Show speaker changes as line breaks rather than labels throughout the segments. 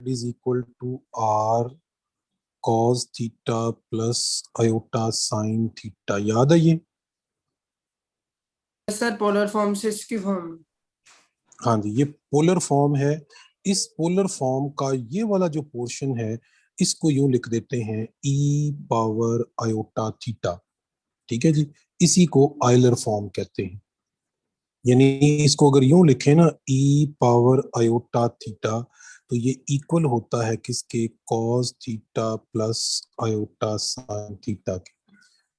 Is equal to R cos theta plus iota sine theta, याद है ये?
Sir polar form से इसकी फॉर्म।
हाँ जी, ये पोलर फॉर्म है। इस पोलर फॉर्म का ये वाला जो पोर्शन है इसको यूं लिख देते हैं ई पावर आयोटा थीटा। ठीक है जी, इसी को आयलर फॉर्म कहते हैं। यानी इसको अगर यूं लिखें ना, ई पावर आयोटा थीटा, तो ये इक्वल होता है किसके? Cos theta plus iota sine theta के।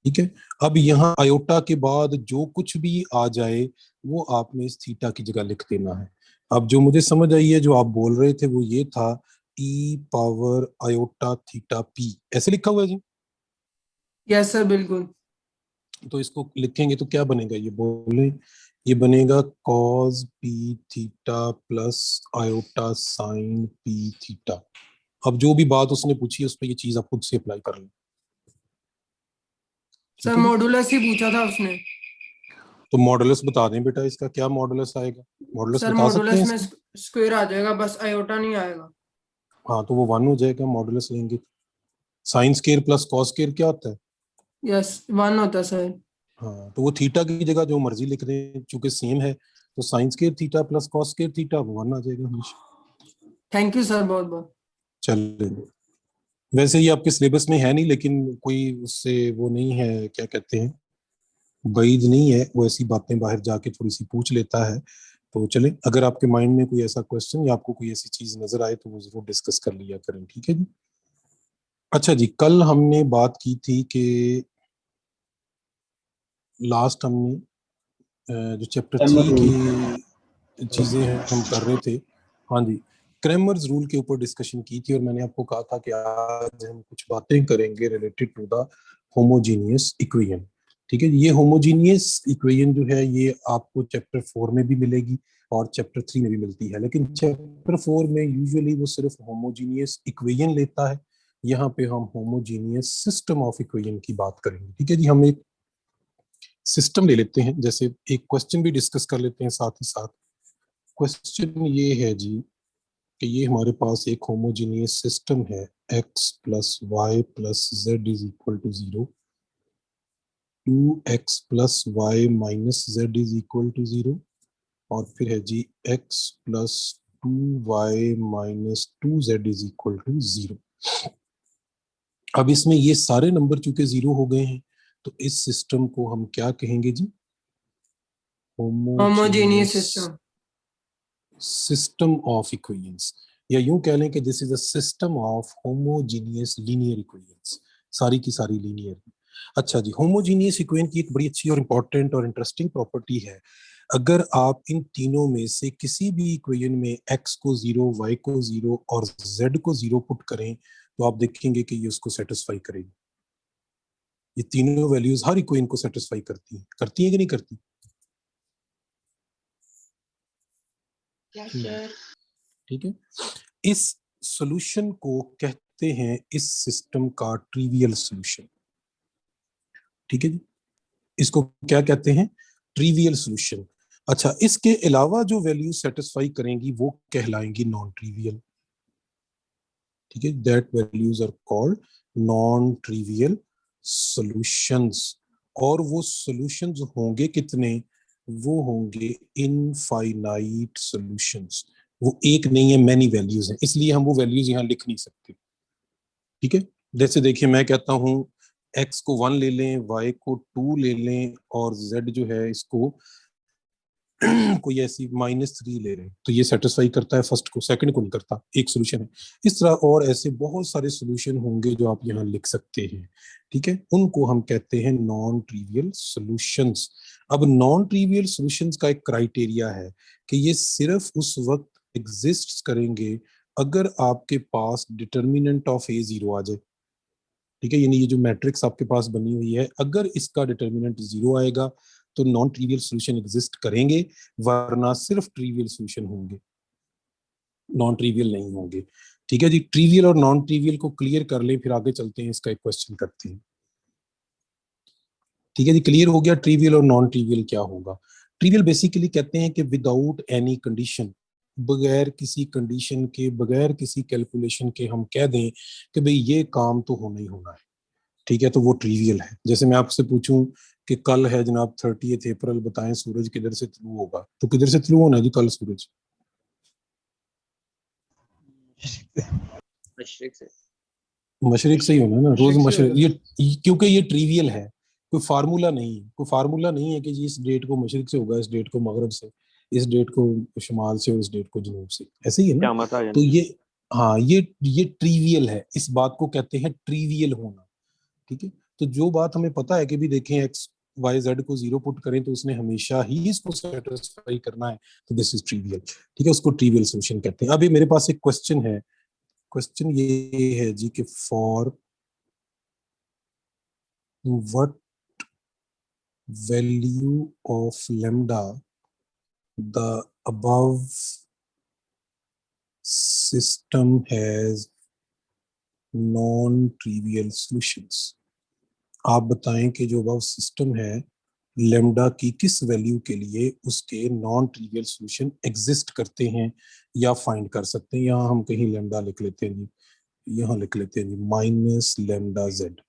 ठीक है, अब यहाँ आयोटा के बाद जो कुछ भी आ जाए वो आपने इस थीटा की जगह लिख देना है। अब जो मुझे समझ आई है, जो आप बोल रहे थे वो ये था ई पावर आयोटा थीटा पी, ऐसे लिखा हुआ है जी।
यस सर बिल्कुल।
तो इसको लिखेंगे तो क्या बनेगा, ये बोले? ये बनेगा cos P theta plus iota sign P theta. अब जो भी बात उसने पूछी है उस पर ये चीज आप खुद से अप्लाई कर लें।
सर
ठीक है जी,
मॉडुलस ही पूछा था उसने।
तो मॉडुलस बता दें बेटा, इसका क्या मॉडुलस आएगा? मॉडुलस
सर
बता सकते हैं
मॉडुलस में
इसका?
स्क्वायर आ जाएगा, बस आयोटा नहीं आएगा।
हाँ, तो वो 1 हो जाएगा, मॉडुलस लेंगे। Sine square plus cos square क्या होता है?
यस 1 होता है सर।
हाँ, तो वो थीटा की जगह जो मर्जी लिख दें, चूंकि सेम है, तो sine square theta plus cos square theta, वो 1 आ जाएगा हमेशा।
थैंक यू सर बहुत बहुत।
चलिए, वैसे ये आपके सिलेबस में है नहीं, लेकिन कोई उससे वो नहीं है, क्या कहते हैं, बैद नहीं है, वो ऐसी बातें बाहर जाके थोड़ी सी पूछ लेता है। तो चले, अगर आपके माइंड में कोई ऐसा क्वेश्चन या आपको कोई ऐसी चीज नजर आए तो वो जरूर डिस्कस कर लिया करें। ठीक है जी। अच्छा जी, कल हमने बात की थी कि लास्ट हमने जो चैप्टर 3 की चीजें हम कर रहे थे, हाँ जी, क्रैमर्स रूल के ऊपर डिस्कशन की थी, और मैंने आपको कहा था कि आज हम कुछ बातें करेंगे related to the homogeneous equation. ठीक है, ये होमोजीनियस इक्वेशन जो है ये आपको चैप्टर 4 में भी मिलेगी और चैप्टर 3 में भी मिलती है, लेकिन चैप्टर 4 में यूजुअली वो सिर्फ होमोजीनियस इक्वेशन लेता है। यहाँ पे हम होमोजीनियस सिस्टम ऑफ इक्वेशन की बात करेंगे। ठीक है जी, हम एक सिस्टम ले लेते हैं, जैसे एक क्वेश्चन भी डिस्कस कर लेते हैं साथ ही साथ। क्वेश्चन ये है जी कि ये हमारे पास एक होमोजीनियस सिस्टम है, x plus Y plus Z is equal to 0, 2x plus Y minus Z is equal to 0, और फिर है जी x plus 2y minus 2z is equal to 0। अब इसमें ये सारे नंबर चूंकि 0 हो गए हैं, तो इस सिस्टम को हम क्या कहेंगे जी?
Homogeneous
homogeneous
system.
System of equations, या यूं कह लें कि this is a system of homogeneous linear equations, सारी की सारी लीनियर। अच्छा जी, होमोजीनियस इक्वेशन की एक बड़ी अच्छी और इंपॉर्टेंट और इंटरेस्टिंग प्रॉपर्टी है, अगर आप इन तीनों में से किसी भी इक्वेशन में x को 0, y को 0 और z को 0 पुट करें, तो आप देखेंगे कि ये उसको सेटिस्फाई करेगी। ये तीनों वैल्यूज हर इक्वेशन को सेटिस्फाई करती हैं कि नहीं करती? ठीक है, इस सॉल्यूशन को कहते हैं, इस सिस्टम का ट्रिवियल सॉल्यूशन। ठीक है जी, इसको क्या कहते हैं? Trivial solution. अच्छा, इसके अलावा जो वैल्यू सेटिस्फाई करेंगी वो कहलाएंगी नॉन ट्रिवियल। ठीक है, that values are called non trivial solutions. और वो सॉल्यूशंस होंगे कितने? वो होंगे इनफाइनाइट सॉल्यूशंस। वो एक नहीं है, मैनी वैल्यूज हैं, इसलिए हम वो वैल्यूज यहाँ लिख नहीं सकते। ठीक है, जैसे देखिए मैं कहता हूँ x को 1 ले लें, y को 2 ले लें, और z जो है इसको कोई ऐसी -3 ले लें, तो ये सेटिस्फाई करता है फर्स्ट को, सेकंड को नहीं करता। एक सोल्यूशन है। इस तरह और ऐसे बहुत सारे सोल्यूशन होंगे जो आप यहाँ लिख सकते हैं। ठीक है, उनको हम कहते हैं नॉन ट्रिवियल सॉल्यूशंस। अब नॉन ट्रिवियल सॉल्यूशंस का एक क्राइटेरिया है कि ये सिर्फ उस वक्त एग्जिस्ट करेंगे अगर आपके पास डिटर्मिनेंट ऑफ ए 0 आ जाए। ठीक है, यानी ये जो मैट्रिक्स आपके पास बनी हुई है, अगर इसका डिटर्मिनेंट 0 आएगा तो नॉन ट्रिवियल सॉल्यूशन एग्जिस्ट करेंगे, वरना सिर्फ ट्रिवियल सॉल्यूशन होंगे, नॉन ट्रिवियल नहीं होंगे। ठीक है जी, ट्रिवियल और नॉन ट्रिवियल को क्लियर कर लें, फिर आगे चलते हैं, इसका एक क्वेश्चन करते हैं। ठीक है जी, क्लियर हो गया ट्रिवियल और नॉन ट्रिवियल क्या होगा? ट्रिवियल बेसिकली कहते हैं कि विदाउट एनी कंडीशन, बगैर किसी कंडीशन के, बगैर किसी कैलकुलेशन के हम कह दें कि भाई ये काम तो होना ही होना है, ठीक है, तो वो ट्रिवियल है। जैसे मैं आपसे पूछूं कि कल है जनाब 30 अप्रैल, बताएं सूरज किधर से थ्रू होगा, तो किधर से थ्रू होना है जी कल सूरज?
मशरिक से।
मशरिक से ही होना है ना, रोज
मशरिक से
मशरिक।
होगा
ये क्योंकि ये ट्रिवियल है, कोई फार्मूला नहीं है, कोई फार्मूला नहीं है कि जी इस डेट को मशरिक से होगा, इस डेट को मगरब से, इस डेट को शुमाल से और इस डेट को जनूब से, ऐसे ही है ना।
क़यामत आ
तो
जानी।
ये, हाँ, ये ट्रिवियल है, इस बात को कहते हैं ट्रिवियल होना, ठीक है। तो जो बात हमें पता है कि भी देखें एक्स वाई जेड को 0 पुट करें तो उसने हमेशा ही इसको सेटिस्फाई करना है, तो दिस इज ट्रिवियल, ठीक है, उसको ट्रिवियल सोल्यूशन कहते हैं। अभी मेरे पास एक क्वेश्चन है, क्वेश्चन ये है जी कि for what value of lambda the above system has non-trivial solutions। आप बताएं कि जो above सिस्टम है लेमडा की किस वैल्यू के लिए उसके नॉन ट्रिवियल सॉल्यूशन एग्जिस्ट करते हैं या फाइंड कर सकते हैं। यहाँ हम कहीं लेमडा लिख लेते हैं जी, यहाँ लिख लेते हैं जी माइनस लेमडा जेड।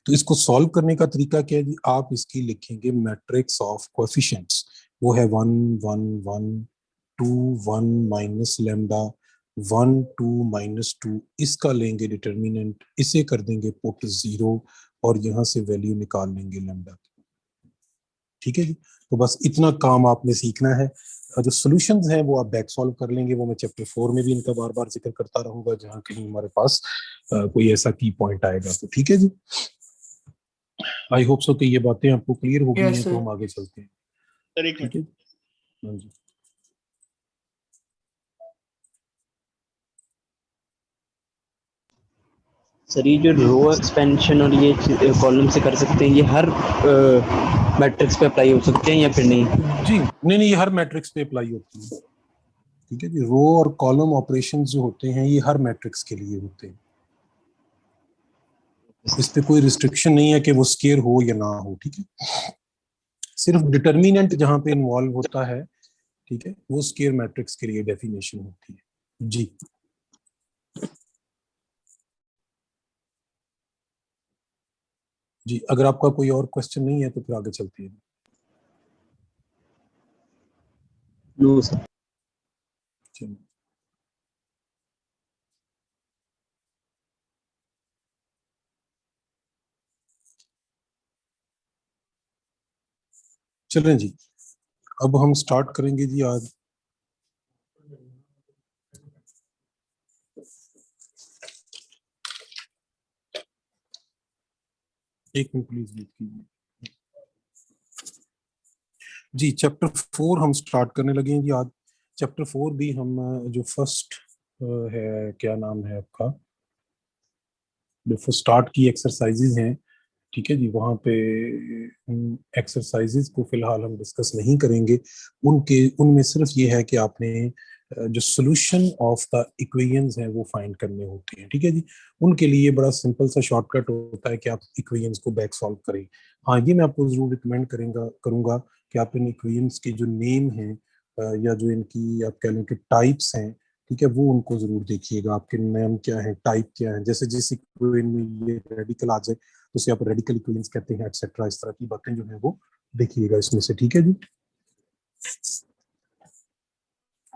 तो इसको सॉल्व करने का तरीका क्या है जी, आप इसकी लिखेंगे मैट्रिक्स ऑफ कोएफिशिएंट्स, वो है 1 1 1 2 1 माइनस लेमडा 1 2 माइनस 2, इसका लेंगे डिटर्मिनेंट, इसे कर देंगे पुट 0 और यहाँ से वैल्यू निकाल लेंगे लेमडा की, ठीक है जी। तो बस इतना काम आपने सीखना है। जो सॉल्यूशंस हैं वो आप बैक सॉल्व कर लेंगे, वो मैं चैप्टर 4 में भी इनका बार बार जिक्र करता रहूंगा जहां कहीं हमारे पास कोई ऐसा की पॉइंट आएगा, तो ठीक है जी। आई होप सो कि ये बातें आपको क्लियर हो गई
यस
हैं, तो
सर
हम आगे चलते हैं,
सर एक
ठीक है। हाँ जी,
सर ये जो रो एक्सपेंशन और ये कॉलम से कर सकते हैं, ये हर मैट्रिक्स पे अप्लाई हो सकते हैं या फिर नहीं?
जी नहीं नहीं, ये हर मैट्रिक्स पे अप्लाई होती है, ठीक है जी। रो और कॉलम ऑपरेशन जो होते हैं ये हर मैट्रिक्स के लिए होते हैं, इस पे कोई रिस्ट्रिक्शन नहीं है कि वो स्केयर हो या ना हो, ठीक है। सिर्फ डिटर्मिनेंट जहां पे इन्वॉल्व होता है, ठीक है, वो स्केयर मैट्रिक्स के लिए डेफिनेशन होती है जी। जी अगर आपका कोई और क्वेश्चन नहीं है तो फिर आगे चलते हैं।
No sir.
चलिए। चलें जी, अब हम स्टार्ट करेंगे जी आज। एक मिनट प्लीज वेट कीजिए जी। चैप्टर 4 हम स्टार्ट करने लगे हैं जी आज। चैप्टर 4 भी हम जो फर्स्ट है, क्या नाम है आपका, जो स्टार्ट की एक्सरसाइजेज हैं, ठीक है जी, वहाँ पे एक्सरसाइजेज को फिलहाल हम डिस्कस नहीं करेंगे। उनमें सिर्फ ये है कि आपने जो सोल्यूशन ऑफ द इक्वेशंस हैं वो फाइंड करने होते हैं, ठीक है जी। उनके लिए बड़ा सिंपल सा शॉर्टकट होता है कि आप इक्वेशंस को बैक सॉल्व करें। हाँ, ये मैं आपको जरूर रिकमेंड करूंगा कि आप इन इक्वेशंस के जो नेम हैं या जो इनकी आप कह लें कि टाइप्स हैं, ठीक है, वो उनको जरूर देखिएगा, आपके नेम क्या है, टाइप क्या है। जैसे जिस इक्वेशन में ये रेडिकल आ जाए तो उसे आप रेडिकल इक्वेशंस कहते हैं, एटसेट्रा। इस तरह की बातें जो है वो देखिएगा इसमें से, ठीक है जी।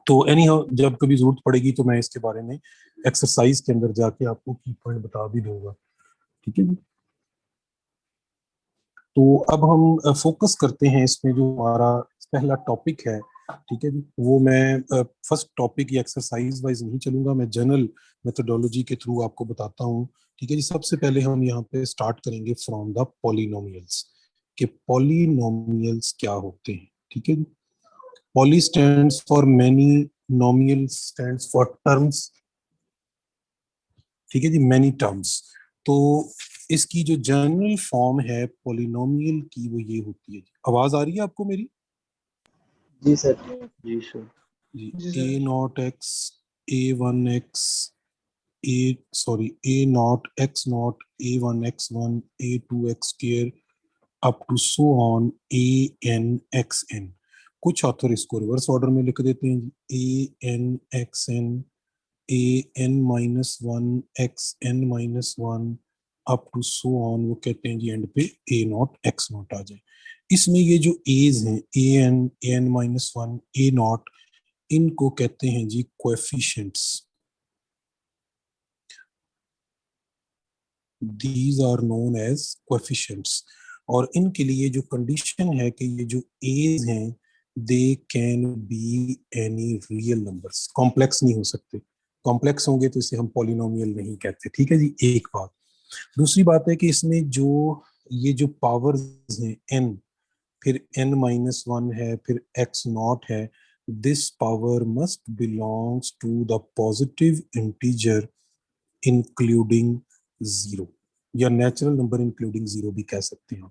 तो एनी हाउ जब कभी जरूरत पड़ेगी तो मैं इसके बारे में एक्सरसाइज के अंदर जाके आपको की पॉइंट बता भी दूंगा, ठीक है जी। तो अब हम फोकस करते हैं इसमें, जो हमारा पहला टॉपिक है, ठीक है जी, वो मैं फर्स्ट टॉपिक या एक्सरसाइज वाइज नहीं चलूंगा, मैं जनरल मेथोडोलॉजी के थ्रू आपको बताता हूँ, ठीक है जी। सबसे पहले हम यहाँ पे स्टार्ट करेंगे फ्रॉम द पॉलिनोमियल्स, कि पॉलिनोमियल्स क्या होते हैं, ठीक है जी। Poly stands for many, nomial stands for terms, ठीक है जी, मैनी टर्म्स। तो इसकी जो जनरल फॉर्म है पॉलिनोमियल की वो ये होती है। आवाज आ रही है आपको मेरी?
जी सर।
जी सर।
जी, a not x, a one x, a not x not, a one x one, a two x square, up to so on a n x n. कुछ ऑथर इसको रिवर्स ऑर्डर में लिख देते हैं जी, AN AN-1 XN-1 up to so on, वो कहते हैं जी एंड पे A0 X0 आ जाए। इसमें ये जो एज हैं AN-1 A0, इनको कहते हैं जी coefficients. These are known as coefficients। और इनके लिए जो कंडीशन है कि ये जो एज हैं they can be any real numbers, complex नहीं हो सकते। कॉम्प्लेक्स होंगे तो इसे हम पॉलिनोमियल नहीं कहते। ठीक है जी, एक बात। दूसरी बात है कि इसमें जो ये जो पावर्स हैं n, फिर n-1 है, फिर x0 है, this power must belongs to the positive integer including zero, या नेचुरल नंबर इंक्लूडिंग जीरो भी कह सकते हैं।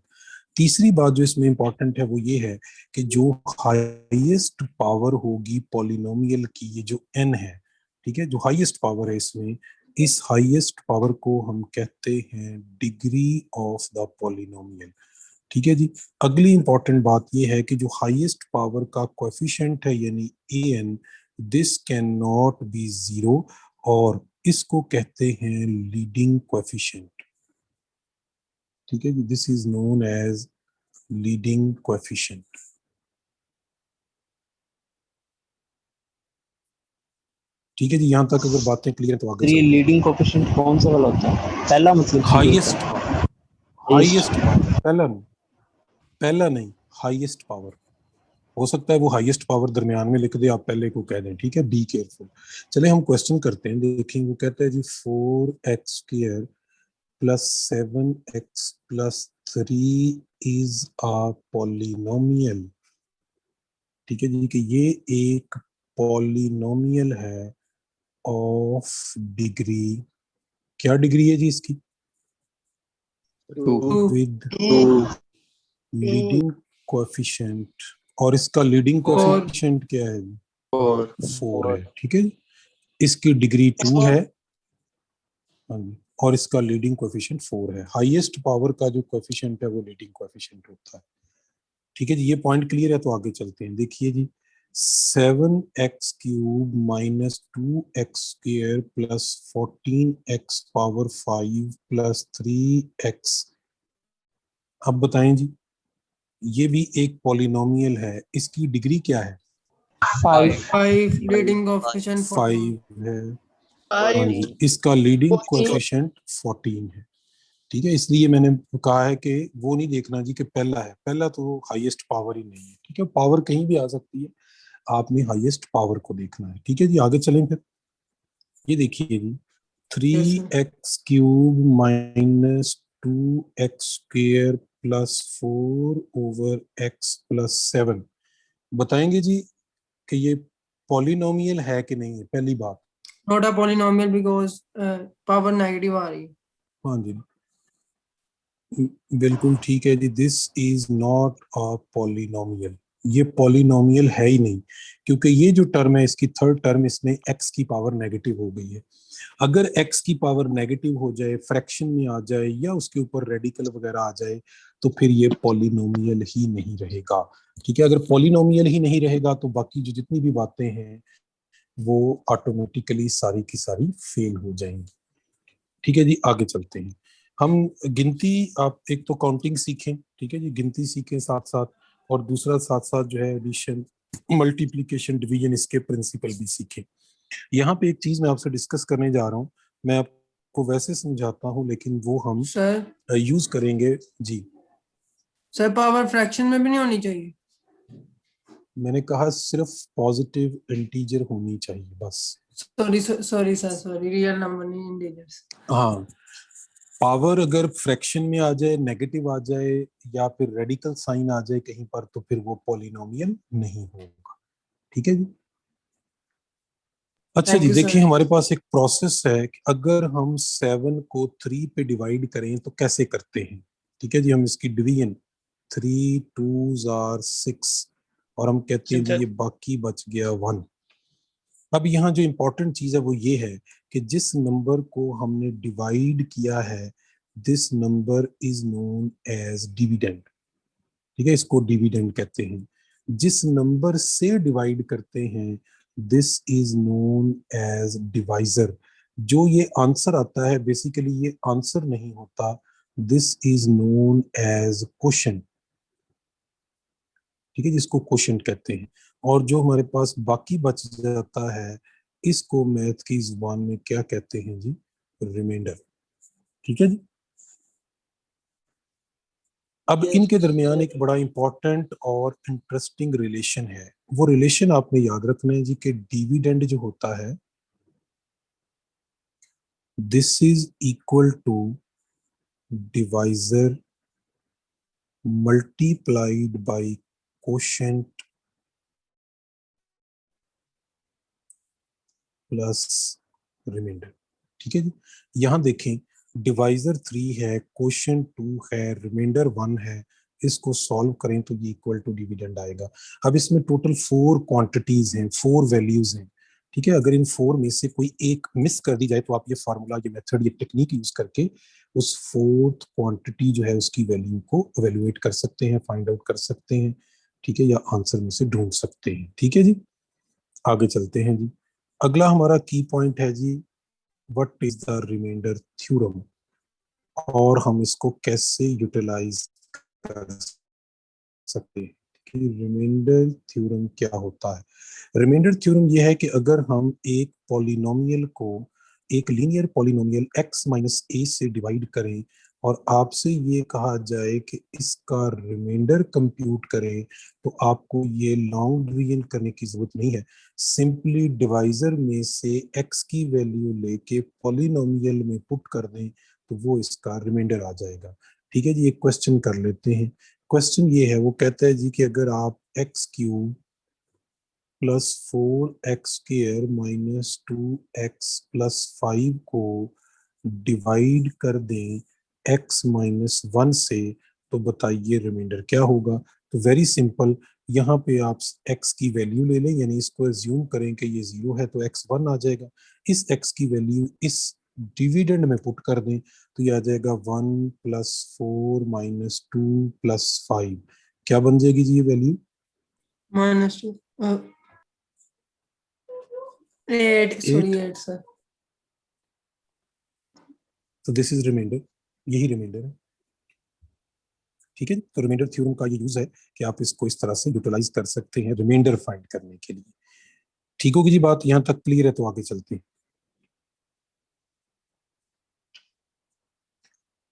तीसरी बात जो इसमें इंपॉर्टेंट है वो ये है कि जो हाईएस्ट पावर होगी पॉलिनोमियल की, ये जो n है, ठीक है, जो हाईएस्ट पावर है इसमें, इस हाईएस्ट पावर को हम कहते हैं डिग्री ऑफ द पॉलिनोमियल। ठीक है जी। अगली इंपॉर्टेंट बात ये है कि जो हाईएस्ट पावर का कोएफिशिएंट है यानी an, this can not be zero, और इसको कहते हैं लीडिंग कोएफिशिएंट। ठीक है जी, this is known as leading coefficient. ठीक है जी, यहां तक अगर बातें क्लियर तो आगे
ये
चलते हैं।
लीडिंग कोएफिशिएंट कौन सा वाला होता है? पहला मतलब
हाईएस्ट पावर, पहला नहीं, हाईएस्ट पावर। हो सकता है वो हाईएस्ट पावर दरमियान में लिख दे, आप पहले को कह दें। ठीक है, बी केयरफुल। चले हम क्वेश्चन करते हैं, देखेंगे। वो कहता है जी 4x² plus 7x plus 3 is a polynomial. ठीक है जी, कि ये एक पॉलिनोमियल है ऑफ डिग्री, क्या डिग्री है जी इसकी? विद लीडिंग कोएफिशिएंट, और इसका लीडिंग कोएफिशिएंट क्या है जी? 4 है। ठीक है, इसकी डिग्री 2 है। हाँ जी, और इसका लीडिंग कोएफिशिएंट 4 है। हाईएस्ट पावर का जो कोएफिशिएंट है वो लीडिंग कोएफिशिएंट होता है। ठीक है जी, ये पॉइंट क्लियर है तो आगे चलते हैं। देखिए जी, 7x³ minus 2x² plus 14x power 5 plus 3x। अब बताएं जी, ये भी एक पॉलिनोमियल है, इसकी डिग्री क्या है?
5 लीडिंग कोएफिशिएंट
5 है। हाँ जी, इसका लीडिंग कोएफिशिएंट 14 है। ठीक है, इसलिए मैंने कहा है कि वो नहीं देखना जी कि पहला है, पहला तो हाईएस्ट पावर ही नहीं है। ठीक है, पावर कहीं भी आ सकती है, आपने हाईएस्ट पावर को देखना है। ठीक है जी, आगे चलें फिर। ये देखिए जी, 3x³ minus 2x² plus 4/x plus 7। बताएंगे जी कि ये पॉलिनोमियल है कि नहीं है, पहली बात।
Not a polynomial because power negative आ रही है।
हाँ जी, बिल्कुल ठीक है जी, this is not a polynomial. ये पॉलिनोमियल है ही नहीं, क्योंकि ये जो टर्म है इसकी थर्ड टर्म, इसमें x की पावर नेगेटिव हो गई है। अगर x की पावर नेगेटिव हो जाए, फ्रैक्शन में आ जाए, या उसके ऊपर रेडिकल वगैरह आ जाए, तो फिर ये पॉलिनोमियल ही नहीं रहेगा। ठीक है, अगर पॉलिनोमियल ही नहीं रहेगा तो बाकी जो जितनी भी बातें हैं वो ऑटोमेटिकली सारी की सारी फेल हो जाएंगी। ठीक है जी, आगे चलते हैं। हम गिनती, आप एक तो काउंटिंग सीखें, ठीक है जी, गिनती सीखें साथ साथ, और दूसरा साथ साथ जो है एडिशन, मल्टीप्लिकेशन, डिवीजन, इसके प्रिंसिपल भी सीखें। यहाँ पे एक चीज मैं आपसे डिस्कस करने जा रहा हूँ, मैं आपको वैसे समझाता हूँ लेकिन वो हम
सर
यूज करेंगे जी।
सर पावर फ्रैक्शन में भी नहीं होनी चाहिए।
मैंने कहा सिर्फ पॉजिटिव इंटीजर होनी चाहिए बस।
सॉरी सर, रियल नंबर नहीं, इंटीजर्स।
हाँ, पावर अगर फ्रैक्शन में आ जाए, नेगेटिव आ जाए, या फिर रेडिकल साइन आ जाए कहीं पर, तो फिर वो पॉलिनोमियल नहीं होगा। ठीक है जी। अच्छा
थैंक
जी,
यू
देखिए
सर।
हमारे पास एक प्रोसेस है कि अगर हम 7 को 3 पे डिवाइड करें तो कैसे करते हैं। ठीक है जी, हम इसकी डिवीजन 3 2s are 6, और हम कहते हैं जी ये बाकी बच गया 1। अब यहाँ जो इम्पोर्टेंट चीज है वो ये है कि जिस नंबर को हमने डिवाइड किया है, this number is known as dividend. ठीक है, इसको डिविडेंड कहते हैं। जिस नंबर से डिवाइड करते हैं this is known as divisor. जो ये आंसर आता है बेसिकली ये आंसर नहीं होता, this is known as question. ठीक है, जिसको क्वेश्चन कहते हैं। और जो हमारे पास बाकी बच जाता है इसको मैथ की जुबान में क्या कहते हैं जी, रिमाइंडर। ठीक है जी। अब इनके दरमियान एक बड़ा इंपॉर्टेंट और इंटरेस्टिंग रिलेशन है। वो रिलेशन आपने याद रखना है जी कि डिविडेंड जो होता है this is equal to divisor multiplied by quotient plus remainder. ठीक है जी। यहां देखें डिवाइजर 3 है, क्वोशिएंट 2 है, रिमाइंडर 1 है। इसको सॉल्व करें तो ये इक्वल टू डिविडेंड आएगा। अब इसमें टोटल 4 क्वांटिटीज हैं, 4 वैल्यूज हैं। ठीक है, अगर इन 4 में से कोई एक मिस कर दी जाए तो आप ये फार्मूला, ये मेथड, ये टेक्निक यूज करके उस 4th क्वांटिटी जो है उसकी वैल्यू को एवेल्युएट कर सकते हैं, फाइंड आउट कर सकते हैं। ठीक है, या आंसर में से ढूंढ सकते हैं। ठीक है जी, आगे चलते हैं जी। अगला हमारा की पॉइंट है जी what is the reminder theorem, और हम इसको कैसे यूटिलाइज कर सकते हैं कि रिमाइंडर थ्योरम क्या होता है। रिमाइंडर थ्योरम यह है कि अगर हम एक पॉलिनोमियल को एक लीनियर पॉलिनोमियल x माइनस ए से डिवाइड करें और आपसे ये कहा जाए कि इसका रिमाइंडर कंप्यूट करें, तो आपको ये लॉन्ग डिवीजन करने की जरूरत नहीं है। सिंपली डिवाइजर में से x की वैल्यू लेके पॉलिनोमियल में पुट कर दें तो वो इसका रिमाइंडर आ जाएगा। ठीक है जी, एक क्वेश्चन कर लेते हैं। क्वेश्चन ये है, वो कहता है जी कि अगर आप x cube plus 4x square minus 2x plus 5 को डिवाइड कर दें x माइनस 1 से, तो बताइए रिमाइंडर क्या होगा। तो वेरी सिंपल, यहाँ पे आप x की वैल्यू ले लें, यानी इसको एज्यूम करें कि ये 0 है तो x 1 आ जाएगा। इस x की वैल्यू इस डिविडेंड में पुट कर दें तो ये आ जाएगा 1 प्लस 4 माइनस 2 प्लस 5। क्या बन जाएगी जी ये वैल्यू?
-2 8 sorry 8 sir।
तो दिस इज रिमाइंडर, यही रिमाइंडर है। ठीक है, तो रिमाइंडर थ्योरम का ये यूज है कि आप इसको इस तरह से यूटिलाइज कर सकते हैं रिमाइंडर फाइंड करने के लिए। ठीक होगी जी बात, यहां तक क्लियर है? तो आगे चलते हैं।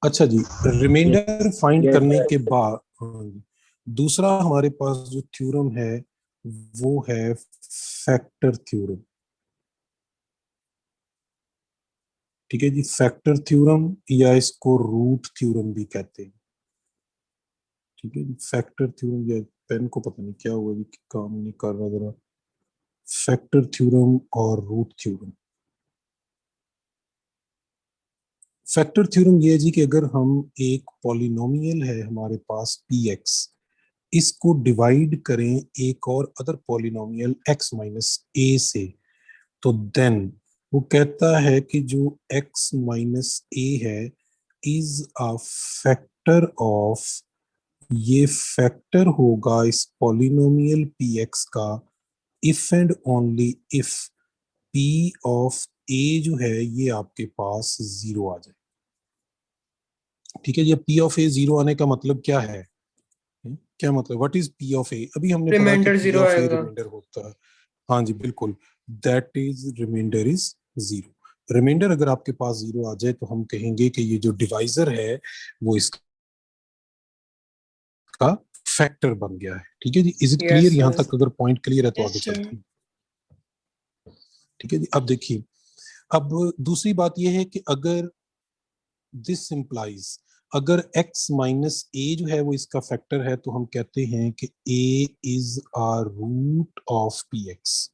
अच्छा जी, रिमाइंडर फाइंड करने के बाद दूसरा हमारे पास जो थ्योरम है वो है फैक्टर थ्योरम। ठीक है जी, फैक्टर थ्योरम या इसको रूट थ्योरम भी कहते हैं। ठीक है जी, फैक्टर थ्योरम, या पेन को पता नहीं क्या हुआ जी, काम नहीं कर रहा जरा। फैक्टर थ्योरम और रूट थ्योरम। फैक्टर थ्योरम ये है जी कि अगर हम एक पॉलिनोमियल है हमारे पास px, इसको डिवाइड करें एक और अदर पॉलिनोमियल x माइनस ए से, तो देन वो कहता है कि जो x माइनस ए है इज अ फैक्टर ऑफ, ये फैक्टर होगा इस पॉलिनोमियल px का if and only if p of a जो है ये आपके पास 0 आ जाए। ठीक है, ये p ऑफ a 0 आने का मतलब क्या है? क्या मतलब, what is p of a? अभी हमने पढ़ा कि
रिमाइंडर
p
0
ऑफ a
आएगा।
रिमाइंडर होता है। हाँ जी बिल्कुल, that is remainder is 0। Remainder अगर आपके पास 0 आ जाए तो हम कहेंगे कि ये जो डिवाइजर है वो इसका फैक्टर बन गया है। ठीक है जी, इज इट क्लियर?
Yes
यहां
sir।
तक अगर पॉइंट क्लियर है तो
Yes
आगे
sir।
चलते हैं। ठीक है जी, अब देखिए, अब दूसरी बात यह है कि अगर दिस इंप्लाइज, अगर x माइनस ए जो है वो इसका फैक्टर है तो हम कहते हैं कि a is a root of px,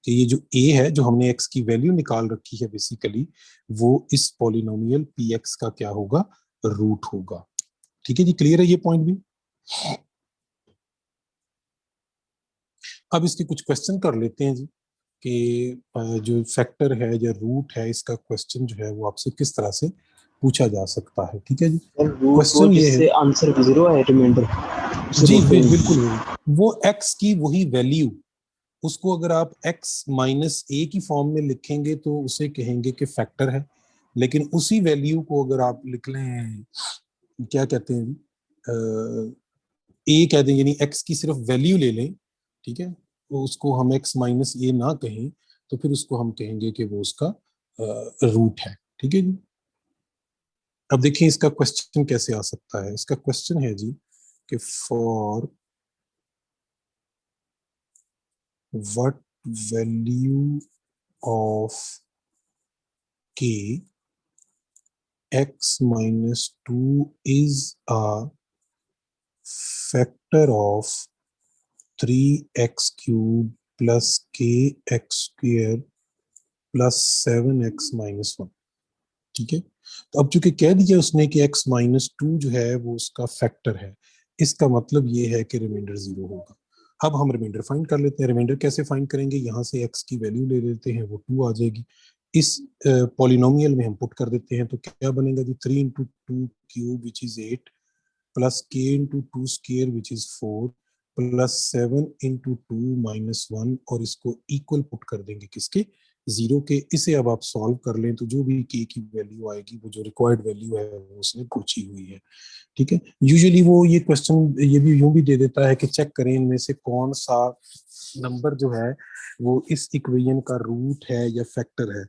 कि ये जो a है जो हमने x की वैल्यू निकाल रखी है बेसिकली, वो इस पॉलिनोमियल px का क्या होगा? रूट होगा। ठीक है जी, क्लियर है ये पॉइंट भी? अब इसके कुछ क्वेश्चन कर लेते हैं जी कि जो फैक्टर है या रूट है इसका क्वेश्चन जो है वो आपसे किस तरह से पूछा जा सकता है। ठीक है जी,
और रूट वो
क्वेश्चन ये है
जिससे आंसर 0 है रिमाइंडर, उसे
जी
बोलते हैं।
बिल्कुल वही, वो x की वही वैल्यू, उसको अगर आप x माइनस ए की फॉर्म में लिखेंगे तो उसे कहेंगे कि फैक्टर है, लेकिन उसी वैल्यू को अगर आप लिख लें, क्या कहते हैं, ए कह दें, यानी x की सिर्फ वैल्यू ले लें, ठीक है, तो उसको हम x माइनस ए ना कहें, तो फिर उसको हम कहेंगे कि वो उसका रूट है। ठीक है जी। अब देखिए इसका क्वेश्चन कैसे आ सकता है। इसका क्वेश्चन है जी कि for what value of k x minus 2 is a factor of 3x cube plus kx square plus 7x minus 1। ठीक है, तो अब चूंकि कह दिया उसने कि x माइनस 2 जो है वो उसका फैक्टर है, इसका मतलब ये है कि रिमाइंडर 0 होगा। अब हम रिमाइंडर फाइंड कर लेते हैं। रिमाइंडर कैसे फाइंड करेंगे, यहाँ से x की वैल्यू ले लेते हैं, वो 2 आ जाएगी, इस पॉलिनोमियल में हम पुट कर देते हैं, तो क्या बनेगा जी, 3 into 2 cube which is 8 plus k into 2 square which is 4 plus 7 into 2 minus 1, और इसको इक्वल पुट कर देंगे किसके, 0 के। इसे अब आप सॉल्व कर लें तो जो भी k की वैल्यू आएगी वो जो रिक्वायर्ड वैल्यू है वो उसने पूछी हुई है। ठीक है, यूजुअली वो ये क्वेश्चन ये भी यूं भी दे देता है कि चेक करें इनमें से कौन सा नंबर जो है वो इस इक्वेशन का रूट है या फैक्टर है।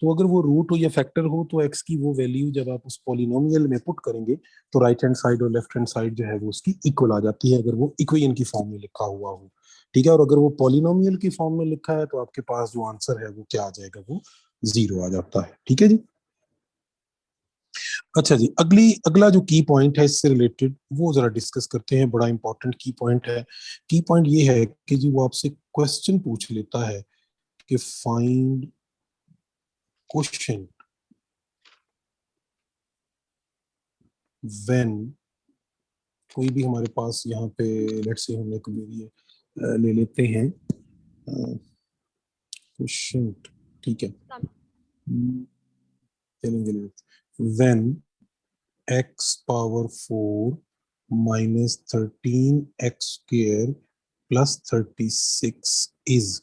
तो अगर वो रूट हो या फैक्टर हो तो x की वो वैल्यू जब आप उस पॉलिनोमियल में पुट करेंगे तो राइट हैंड साइड और लेफ्ट हैंड साइड जो है वो उसकी इक्वल आ जाती है, अगर वो इक्वेशन की फॉर्म में लिखा हुआ हो। ठीक है, और अगर वो पॉलिनोमियल की फॉर्म में लिखा है तो आपके पास जो आंसर है वो क्या आ जाएगा, वो 0 आ जाता है। ठीक है जी। अच्छा जी, अगला जो की पॉइंट है इससे रिलेटेड वो जरा डिस्कस करते हैं। बड़ा इंपॉर्टेंट की पॉइंट है। की पॉइंट ये है कि जी वो आपसे क्वेश्चन पूछ लेता है कि फाइंड क्वेश्चन व्हेन, कोई भी हमारे पास यहाँ पे लेट्स से हम एक वेरिएबल ले लेते हैं क्वेश्चन, ठीक है, चलेंगे, when x power 4 minus 13x square plus 36 is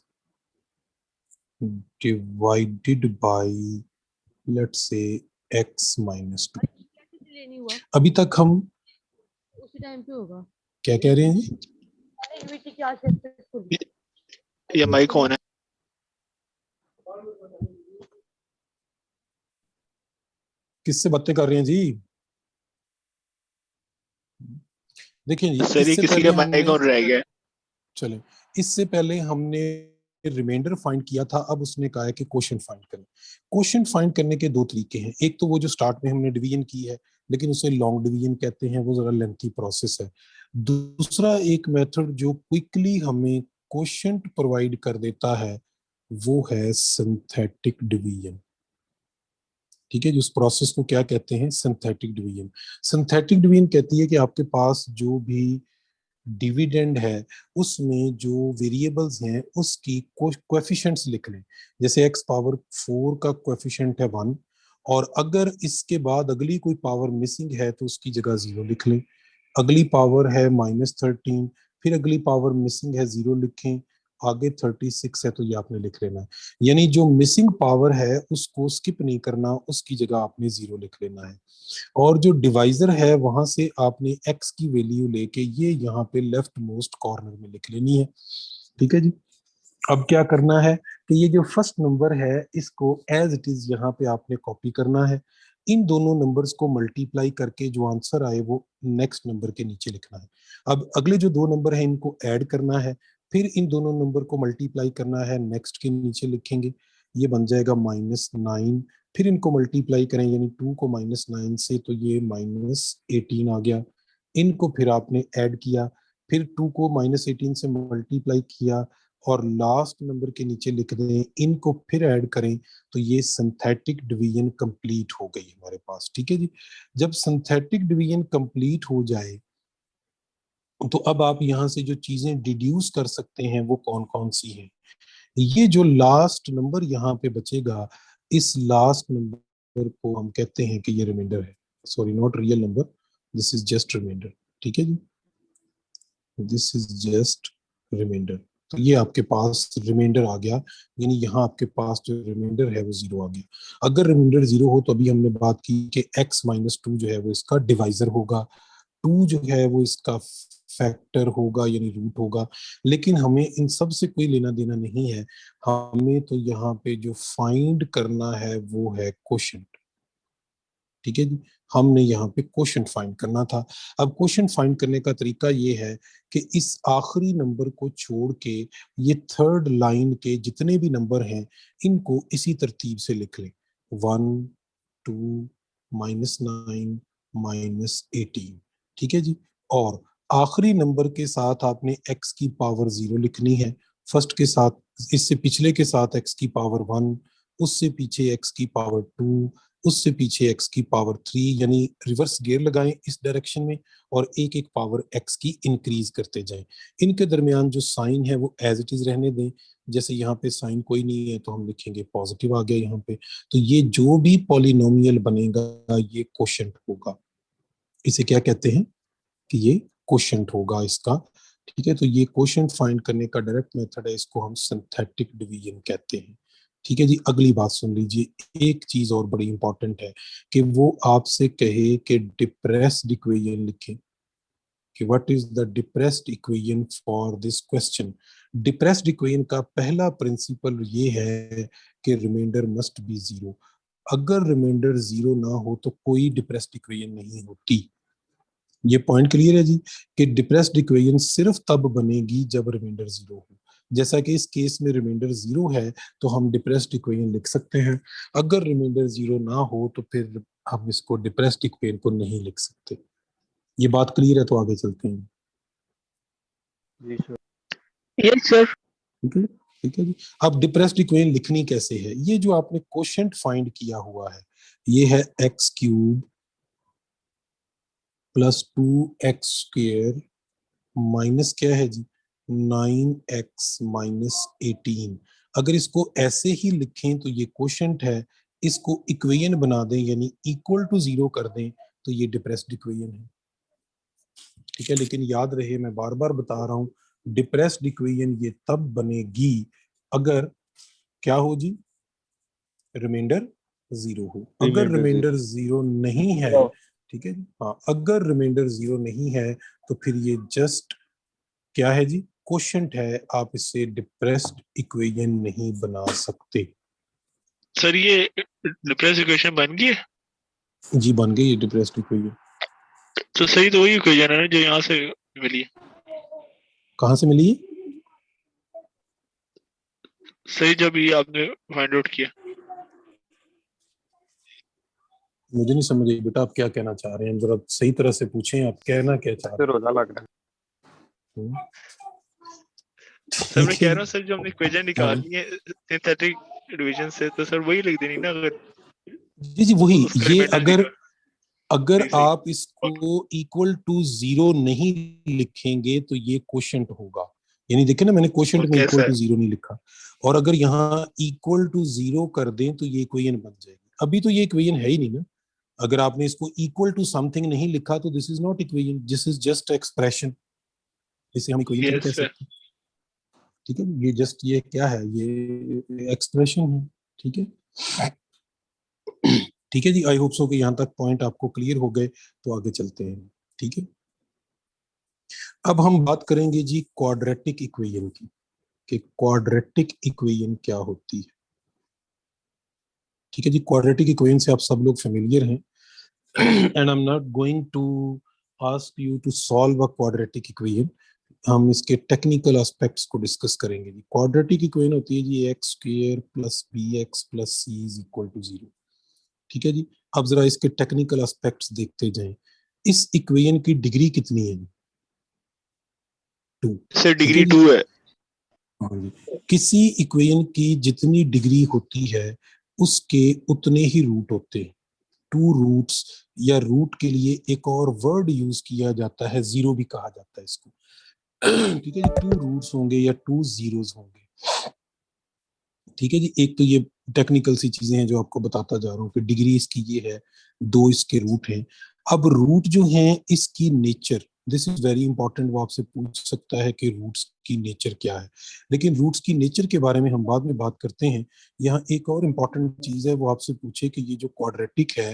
divided by let's say x minus 2।
नहीं हुआ
अभी तक हम
उसी टाइम पे होगा।
क्या कह रहे हैं,
यूनिटी क्लास सक्सेसफुल।
ये माइक ऑन है।
किससे बातें कर रहे हैं जी। देखिए जी,
सर ये
इससे
किसी
पहले
का माइक
हमने,
ऑन रह गया है।
चले, इससे पहले हमने रिमाइंडर फाइंड किया था, अब उसने कहा है कि क्वेश्चन फाइंड करें। क्वेश्चन फाइंड करने के दो तरीके हैं, एक तो वो जो स्टार्ट में हमने डिवीजन की है, लेकिन उसे लॉन्ग डिवीजन कहते हैं, वो जरा लेंथी प्रोसेस है। दूसरा एक मेथड जो क्विकली हमें क्वेश्चन प्रोवाइड कर देता है वो है सिंथेटिक डिवीजन। ठीक है, जिस प्रोसेस को क्या कहते हैं, सिंथेटिक डिवीजन। सिंथेटिक डिवीजन कहती है कि आपके पास जो भी डिविडेंड है उसमें जो वेरिएबल्स हैं उसकी कोएफिशिएंट्स लिख लें। जैसे x पावर 4 का कोएफिशिएंट है 1, और अगर इसके बाद अगली कोई पावर मिसिंग है तो उसकी जगह 0 लिख लें। अगली पावर है -13, फिर अगली पावर मिसिंग है 0 लिखें, आगे 36 है तो ये आपने लिख लेना है। यानी जो मिसिंग पावर है उसको स्किप नहीं करना, उसकी जगह आपने 0 लिख लेना है। और जो डिवाइजर है वहां से आपने x की वैल्यू लेके ये यहाँ पे लेफ्ट मोस्ट कॉर्नर में लिख लेनी है। ठीक है जी। अब क्या करना है कि ये जो फर्स्ट नंबर है इसको एज इट इज यहाँ पे आपने कॉपी करना है। इन दोनों नंबर्स को मल्टीप्लाई करके जो आंसर आए वो नेक्स्ट नंबर के नीचे लिखना है। अब अगले जो दो नंबर है इनको ऐड करना है, फिर इन दोनों नंबर को मल्टीप्लाई करना है, नेक्स्ट के नीचे लिखेंगे, ये बन जाएगा -9। फिर इनको मल्टीप्लाई करें यानी 2 को -9 से, तो ये -18 आ गया। इनको फिर आपने ऐड किया, फिर 2 को -18 से मल्टीप्लाई किया और लास्ट नंबर के नीचे लिख दें, इनको फिर ऐड करें, तो ये सिंथेटिक डिवीजन कंप्लीट हो गई हमारे पास। ठीक है जी। जब सिंथेटिक डिवीजन कंप्लीट हो जाए तो अब आप यहां से जो चीजें डिड्यूस कर सकते हैं वो कौन कौन सी हैं। ये जो लास्ट नंबर यहाँ पे बचेगा, इस लास्ट नंबर को हम कहते हैं कि ये रिमाइंडर है। Sorry, not real number, this is just reminder. ठीक है जी। This is just reminder. तो ये आपके पास रिमाइंडर आ गया, यानी यहाँ आपके पास जो रिमाइंडर है वो 0 आ गया। अगर रिमाइंडर 0 हो तो अभी हमने बात की कि x माइनस 2 जो है वो इसका डिवाइजर होगा, 2 जो है वो इसका फैक्टर होगा यानी रूट होगा। लेकिन हमें इन सब से कोई लेना देना नहीं है, हमें तो यहाँ पे जो फाइंड करना है वो है क्वोशंट। ठीक है जी, हमने यहाँ पे क्वोशंट फाइंड करना था। अब क्वोशंट फाइंड करने का तरीका ये है कि इस आखिरी नंबर को छोड़ के ये थर्ड लाइन के जितने भी नंबर हैं इनको इसी तरतीब से लिख लें, 1 2 -9 -18। ठीक है जी, और आखिरी नंबर के साथ आपने x की पावर 0 लिखनी है, फर्स्ट के साथ, इससे पिछले के साथ x की पावर 1, उससे पीछे x की पावर 2, उससे पीछे x की पावर 3, यानी रिवर्स गियर लगाएं इस डायरेक्शन में और एक एक पावर x की इंक्रीज करते जाएं। इनके दरमियान जो साइन है वो एज इट इज रहने दें। जैसे यहाँ पे साइन कोई नहीं है तो हम लिखेंगे पॉजिटिव आ गया यहाँ पे। तो ये जो भी पॉलिनोमियल बनेगा ये क्वोशंट होगा। इसे क्या कहते हैं कि ये क्वोशंट होगा इसका। ठीक है, तो ये क्वोशंट फाइंड करने का डायरेक्ट मेथड है, इसको हम सिंथेटिक डिवीजन कहते हैं। ठीक है जी, अगली बात सुन लीजिए, एक चीज और बड़ी इंपॉर्टेंट है कि वो आपसे कहे कि डिप्रेस्ड इक्वेशन लिखें, कि what is the depressed equation for this question. Depressed equation का पहला प्रिंसिपल ये है कि रिमाइंडर मस्ट बी 0। अगर रिमाइंडर 0 ना हो तो कोई डिप्रेस्ड इक्वेशन नहीं होती। ये पॉइंट क्लियर है जी, कि डिप्रेस्ड इक्वेशन सिर्फ तब बनेगी जब रिमाइंडर 0 हो। जैसा कि इस केस में रिमाइंडर 0 है तो हम डिप्रेस्ड इक्वेशन लिख सकते हैं। अगर रिमाइंडर 0 ना हो तो फिर हम इसको डिप्रेस्ड इक्वेशन को नहीं लिख सकते। ये बात क्लियर है, तो आगे चलते हैं।
Yes sir.
ठीक है, ठीक है जी। अब डिप्रेस्ड इक्वेशन लिखनी कैसे है, ये जो आपने क्वोशंट फाइंड किया हुआ है ये है x³ + 2x² माइनस क्या है जी 9x - 18। अगर इसको ऐसे ही लिखें तो ये क्वोशंट है, इसको इक्वेशन बना दें यानी इक्वल टू 0 कर दें तो ये डिप्रेस्ड इक्वेशन है। ठीक है, लेकिन याद रहे मैं बार बार बता रहा हूं, डिप्रेस्ड इक्वेशन ये तब बनेगी अगर क्या हो जी, रिमाइंडर 0 हो। अगर रिमाइंडर 0 नहीं है, ठीक है जी, हाँ, अगर रिमाइंडर 0 नहीं है तो फिर ये जस्ट क्या है जी, क्वोशंट है, आप इसे डिप्रेस्ड इक्वेशन नहीं बना सकते।
सर ये डिफरेंस इक्वेशन बन गई है?
जी बन गई ये डिप्रेस्ड इक्वेशन।
तो सही तो वही इक्वेशन है ना जो यहाँ से मिली है।
कहाँ से मिली?
सही जब ये आपने फाइंड आउट किया।
मुझे नहीं समझ आई बेटा, आप क्या कहना चाह रहे हैं, जरा सही तरह से पूछें, आप कहना क्या चाह रहे
रोजा लग रहा
हैं?
सर मैं
ठीक
कह
है
रहा हूँ सर जो हमने इक्वेशन निकालनी है सिंथेटिक डिवीजन से तो सर वही लिख देनी ना, अगर
जी जी वही।
उसका
ये
रिमाइंडर
अगर अगर
सही, सही।
आप इसको इक्वल टू 0 नहीं लिखेंगे तो ये क्वोशंट होगा, यानी देखें ना मैंने क्वोशंट
वो
में
कैसा
इक्वल
है?
टू 0 नहीं लिखा, और अगर यहाँ इक्वल टू 0 कर दें तो ये इक्वेशन बन जाएगी। अभी तो ये इक्वेशन है ही नहीं ना, अगर आपने इसको इक्वल टू समथिंग नहीं लिखा तो this is not equation, this is just expression, इसे हम इक्वेशन नहीं कह
यस सर।
सकते। ठीक है, ये जस्ट ये क्या है, ये एक्सप्रेशन है। ठीक है, ठीक है जी, आई होप सो कि यहाँ तक पॉइंट आपको क्लियर हो गए, तो आगे चलते हैं। ठीक है, अब हम बात करेंगे जी क्वाड्रेटिक इक्वेशन की, कि क्वाड्रेटिक इक्वेशन क्या होती है। ठीक है जी, क्वाड्रेटिक इक्वेशन से आप सब लोग फेमिलियर हैं and I am not going to ask you to solve a quadratic equation, हम इसके टेक्निकल एस्पेक्ट्स को डिस्कस करेंगे जी। क्वाड्रेटिक इक्वेशन होती है जी x² + bx + c = 0। ठीक है जी, अब जरा इसके टेक्निकल एस्पेक्ट्स देखते जाएं। इस इक्वेशन की डिग्री कितनी है? 2।
सर
ठीक है
डिग्री
जी,
2 है।
हाँ जी। किसी इक्वेशन की जितनी डिग्री होती है उसके उतने ही रूट होते हैं। 2 रूट्स, या रूट के लिए एक और वर्ड यूज किया जाता है, जीरो भी कहा जाता है इसको। ठीक है जी, 2 रूट्स होंगे या 2 जीरोस होंगे। ठीक है जी, एक तो ये टेक्निकल सी चीजें हैं जो आपको बताता जा रहा हूँ, कि डिग्री इसकी ये है, 2 इसके रूट हैं। अब रूट जो हैं इसकी nature, this is very important. वो आपसे पूछ सकता है कि रूट्स की नेचर क्या है, लेकिन रूट्स की नेचर के बारे में हम बाद में बात करते हैं। यहाँ एक और इम्पॉर्टेंट चीज है, वो आपसे पूछे कि ये जो क्वाड्रेटिक है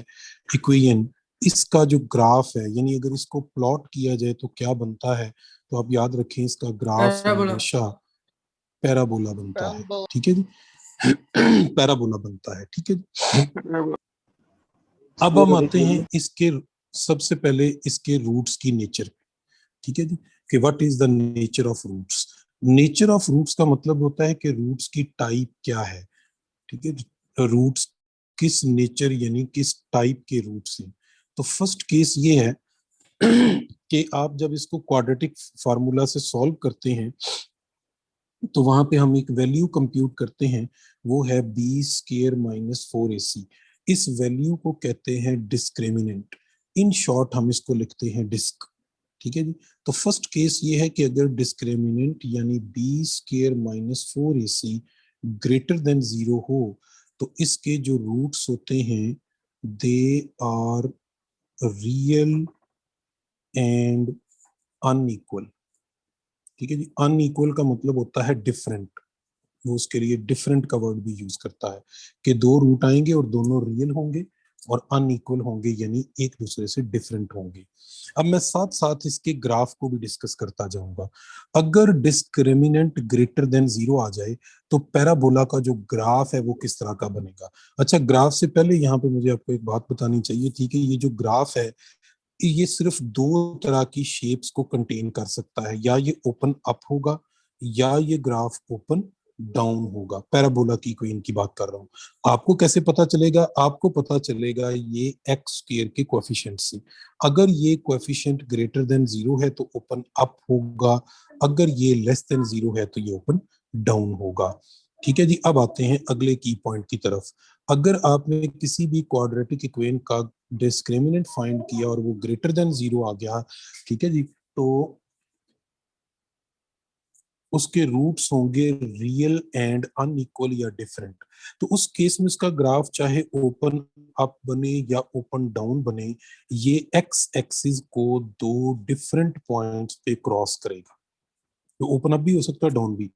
इक्वेशन, इसका जो ग्राफ है, यानी अगर इसको प्लॉट किया जाए तो क्या बनता है, तो आप याद रखें इसका ग्राफ
Parabola.
हमेशा पैराबोला बनता है।
Parabola.
ठीक है जी, पैराबोला बनता है। ठीक है जी। अब हम आते हैं इसके, सबसे पहले इसके रूट्स की नेचर। ठीक है जी, कि what is the nature of roots. Nature of roots का मतलब होता है कि रूट्स की टाइप क्या है। ठीक है, रूट्स किस नेचर यानी किस टाइप के रूट्स हैं। तो फर्स्ट केस ये है कि आप जब इसको क्वाड्रेटिक फार्मूला से सॉल्व करते हैं तो वहां पे हम एक वैल्यू कंप्यूट करते हैं, वो है बी स्क्वायर माइनस 4ac। इस वैल्यू को कहते हैं डिस्क्रिमिनेंट, इन शॉर्ट हम इसको लिखते हैं डिस्क। ठीक है जी। तो फर्स्ट केस ये है कि अगर डिस्क्रिमिनेंट यानी B square minus 4ac greater than 0 हो तो इसके जो रूट्स होते हैं they are real and unequal. ठीक है जी, अनइक्वल का मतलब होता है डिफरेंट, वो उसके लिए डिफरेंट का वर्ड भी यूज करता है कि दो रूट आएंगे और दोनों रियल होंगे और अनइक्वल होंगे, यानी एक दूसरे से डिफरेंट होंगे। अब मैं साथ साथ इसके ग्राफ को भी डिस्कस करता जाऊंगा। अगर डिस्क्रिमिनेंट ग्रेटर देन 0 आ जाए तो पैराबोला का जो ग्राफ है वो किस तरह का बनेगा। अच्छा, ग्राफ से पहले यहाँ पे मुझे आपको एक बात बतानी चाहिए थी कि ये जो ग्राफ है ये सिर्फ दो तरह की शेप्स को कंटेन कर सकता है, या ये ओपन अप होगा या ये ग्राफ ओपन डाउन होगा। पैराबोला की कोई इनकी बात कर रहा हूं। आपको कैसे पता चलेगा? आपको पता चलेगा ये एक्स स्क्वायर के कोएफिशिएंट से। अगर ये कोएफिशिएंट ग्रेटर देन 0 है तो ओपन अप होगा, अगर ये लेस देन 0 है तो ये ओपन डाउन होगा। ठीक है जी। अब आते हैं अगले की पॉइंट की तरफ। अगर आपने किसी भी क्वाड्रेटिक इक्वेशन का डिस्क्रिमिनेंट फाइंड किया और वो ग्रेटर देन 0 आ गया, ठीक है जी, तो उसके रूट्स होंगे रियल एंड अनइक्वल या डिफरेंट। तो उस केस में उसका ग्राफ चाहे ओपन अप बने या ओपन डाउन बने, ये एक्स एक्सिस को दो डिफरेंट पॉइंट्स पे क्रॉस करेगा। तो ओपन अप भी हो सकता है, डाउन भी,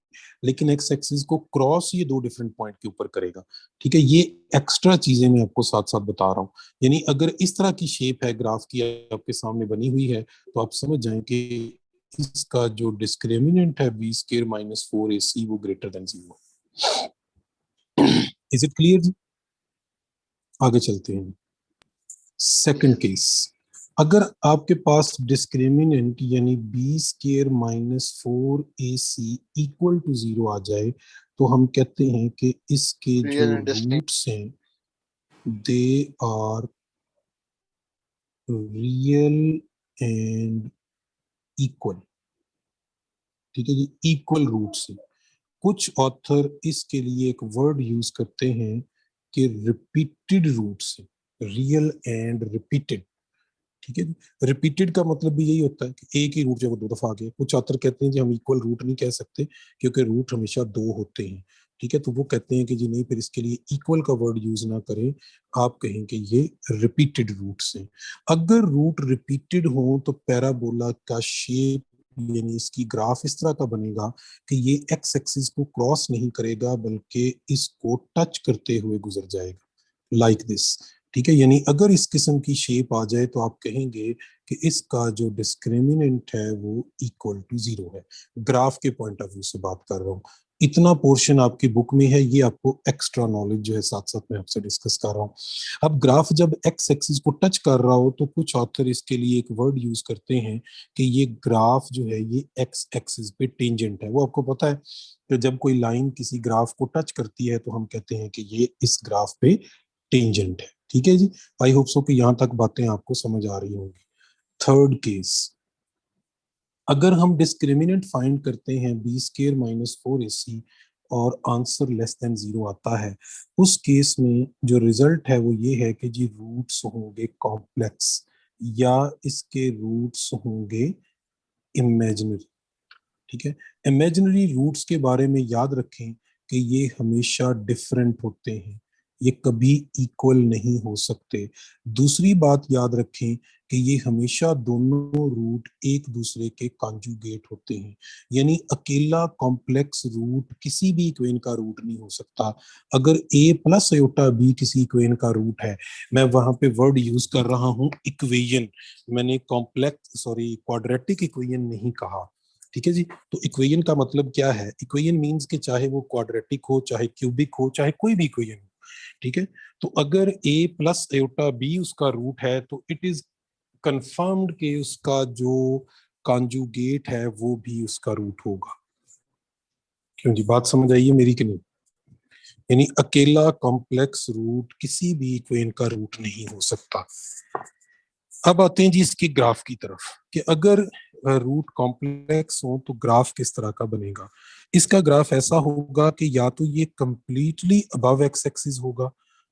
लेकिन एक्स एक्सिस को क्रॉस ये दो डिफरेंट पॉइंट के ऊपर करेगा। ठीक है, ये एक्स्ट्रा चीजें मैं आपको साथ साथ बता रहा हूँ। यानी अगर इस तरह की शेप है ग्राफ की आपके सामने बनी हुई है तो आप समझ जाएं कि इसका जो डिस्क्रिमिनेंट है बी स्क्वायर माइनस 4ac वो greater than 0। Is it clear जी? आगे चलते हैं। सेकंड केस, अगर आपके पास डिस्क्रिमिनेंट यानी B square minus 4ac equal to 0 आ जाए तो हम कहते हैं कि इसके जो रूट्स हैं they are real and equal. ठीक है जी, इक्वल रूट्स हैं। कुछ ऑथर इसके लिए एक वर्ड यूज करते हैं कि repeated roots, real and repeated. ठीक है जी, रिपीटेड का मतलब भी यही होता है कि एक ही रूट जब वो दो दफा आ गया। कुछ ऑथर कहते हैं जी हम इक्वल रूट नहीं कह सकते क्योंकि रूट हमेशा दो होते हैं। ठीक है, तो वो कहते हैं कि जी नहीं, फिर इसके लिए इक्वल का वर्ड यूज ना करें, आप कहें कि ये रिपीटेड रूट्स हैं। अगर रूट रिपीटेड हो तो पैराबोला का शेप यानी इसकी ग्राफ इस तरह का बनेगा कि ये एक्स एक्सिस को क्रॉस नहीं करेगा बल्कि इसको टच करते हुए गुजर जाएगा, लाइक दिस। ठीक है, यानी अगर इस किस्म की शेप आ जाए तो आप कहेंगे कि इसका जो डिस्क्रिमिनेंट है वो इक्वल टू 0 है। ग्राफ के पॉइंट ऑफ व्यू से बात कर रहा हूँ। इतना पोर्शन आपकी बुक में है, ये आपको एक्स्ट्रा नॉलेज जो है साथ साथ मैं आपसे डिस्कस कर रहा हूँ। अब ग्राफ जब एक्स एक्सिस को टच कर रहा हो तो कुछ ऑथर इसके लिए एक वर्ड यूज करते हैं कि ये ग्राफ जो है ये एक्स एक्सिस पे टेंजेंट है। वो आपको पता है कि जब कोई लाइन किसी ग्राफ को टच करती है तो हम कहते हैं कि ये इस ग्राफ पे टेंजेंट है। ठीक है जी, आई होप सो कि यहां तक बातें आपको समझ आ रही होंगी। थर्ड केस, अगर हम डिस्क्रिमिनेंट फाइंड करते हैं बी स्क्वायर माइनस 4ac और आंसर लेस देन 0 आता है, उस केस में जो रिजल्ट है वो ये है कि जी रूट्स होंगे कॉम्प्लेक्स या इसके रूट्स होंगे इमेजिनरी। ठीक है, इमेजिनरी रूट्स के बारे में याद रखें कि ये हमेशा डिफरेंट होते हैं, ये कभी इक्वल नहीं हो सकते। दूसरी बात याद रखें कि ये हमेशा दोनों रूट एक दूसरे के कॉन्जुगेट होते हैं, यानी अकेला कॉम्प्लेक्स रूट किसी भी इक्वेशन का रूट नहीं हो सकता। अगर a प्लस आयोटा b किसी इक्वेशन का रूट है, मैं वहां पे वर्ड यूज कर रहा हूं इक्वेशन, मैंने क्वाड्रेटिक इक्वेशन नहीं कहा, ठीक है जी। तो इक्वेशन का मतलब क्या है? इक्वेशन मींस कि चाहे वो क्वाड्रेटिक हो, चाहे क्यूबिक हो, चाहे कोई भी इक्वेशन हो, ठीक है। तो अगर a प्लस आयोटा b उसका रूट है तो इट इज कंफर्म्ड कि उसका जो कॉन्जुगेट है वो भी उसका रूट होगा। क्यों जी, बात समझ आई है मेरी कि नहीं? यानी अकेला कॉम्प्लेक्स रूट किसी भी इक्वेशन का रूट नहीं हो सकता। अब आते हैं जी इसके ग्राफ की तरफ कि अगर रूट कॉम्प्लेक्स हो तो ग्राफ किस तरह का बनेगा। इसका ग्राफ ऐसा होगा कि या तो ये कंप्लीटली अबव एक्स एक्सिस होगा,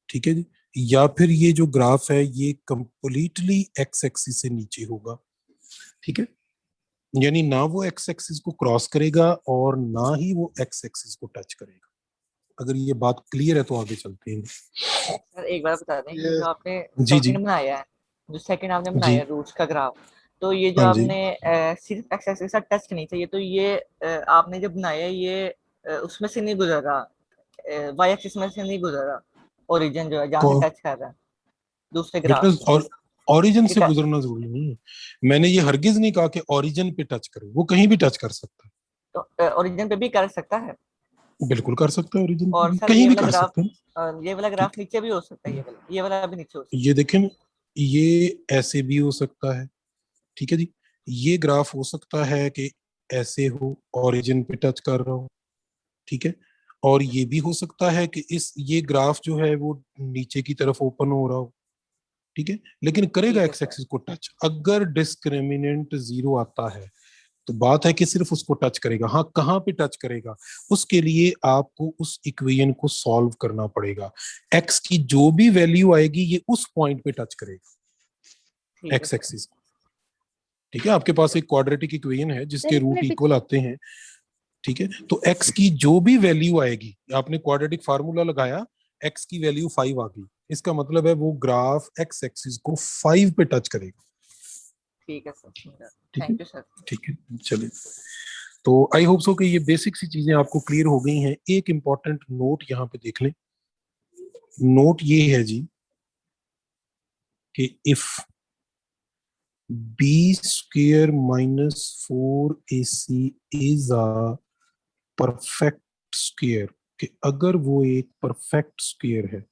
ठीक है जी, या फिर ये जो ग्राफ है ये कंप्लीटली एक्स एक्सिस से नीचे होगा, ठीक है। यानी ना वो एक्स एक्सिस को क्रॉस करेगा और ना ही वो एक्स एक्सिस को टच करेगा। अगर ये बात क्लियर है तो आगे चलते हैं।
सर एक बार बता दें, ये जो आपने
जी जी
सेकंड बनाया है, जो सेकंड आपने
जी,
बनाया है रूट्स का ग्राफ, तो ये जो
हाँ जी,
आपने सिर्फ एक्स एक्सिस के साथ टच नहीं चाहिए, तो ये आपने जब बनाया है ये उसमें से नहीं गुजर रहा, वाई एक्सिस में से नहीं गुजर रहा, ओरिजिन जो है जहाँ से टच कर रहा है दूसरे ग्राफ में।
और ओरिजिन से
ठीक है,
गुजरना जरूरी नहीं है। मैंने ये हरगिज नहीं कहा कि ओरिजिन पे टच करे, वो कहीं भी टच कर सकता
तो ओरिजिन पे भी कर सकता है।
है, बिल्कुल कर सकता है, ओरिजिन पे
और
भी
सर
कहीं
ये
भी
वाला
कर
ग्राफ,
सकता है।
ये वाला
ठीक,
ग्राफ नीचे भी हो सकता है, ये वाला भी नीचे हो सकता
ये देखें, ये ऐसे भी हो सकता है, ठीक है जी। ये ग्राफ हो सकता है कि ऐसे हो, ओरिजिन पे टच कर रहा हो, ठीक है। और ये भी हो सकता है कि ये ग्राफ जो है वो नीचे की तरफ ओपन हो रहा हो, ठीक है, लेकिन
है।
करेगा
ठीक है
एक्स
सर,
एक्सिस को टच। अगर डिस्क्रिमिनेंट 0 आता है तो बात है कि सिर्फ उसको टच करेगा। हाँ, कहाँ पे टच करेगा, उसके लिए आपको उस इक्वेशन को सॉल्व करना पड़ेगा। एक्स की जो भी वैल्यू आएगी ये उस पॉइंट पे टच करेगा
ठीक है
एक्स
सर,
एक्सिस, ठीक है। आपके पास एक क्वाड्रेटिक इक्वेशन है जिसके
सर
रूट
इसमें
इक्वल आते हैं, ठीक है। तो एक्स की जो भी वैल्यू आएगी, आपने क्वाड्रेटिक फार्मूला लगाया, एक्स की वैल्यू 5 आ गई, इसका मतलब है वो ग्राफ एक्स एक्सिस को 5 पे टच करेगा,
ठीक है सर,
ठीक है,
थैंक यू सर।
ठीक है। चलिए, तो आई होप सो कि ये बेसिक सी चीजें आपको क्लियर हो गई हैं। एक इंपॉर्टेंट नोट यहाँ पे देख लें। नोट ये है जी कि if B square minus 4ac is a perfect square, कि अगर वो एक परफेक्ट स्क्वेयर है,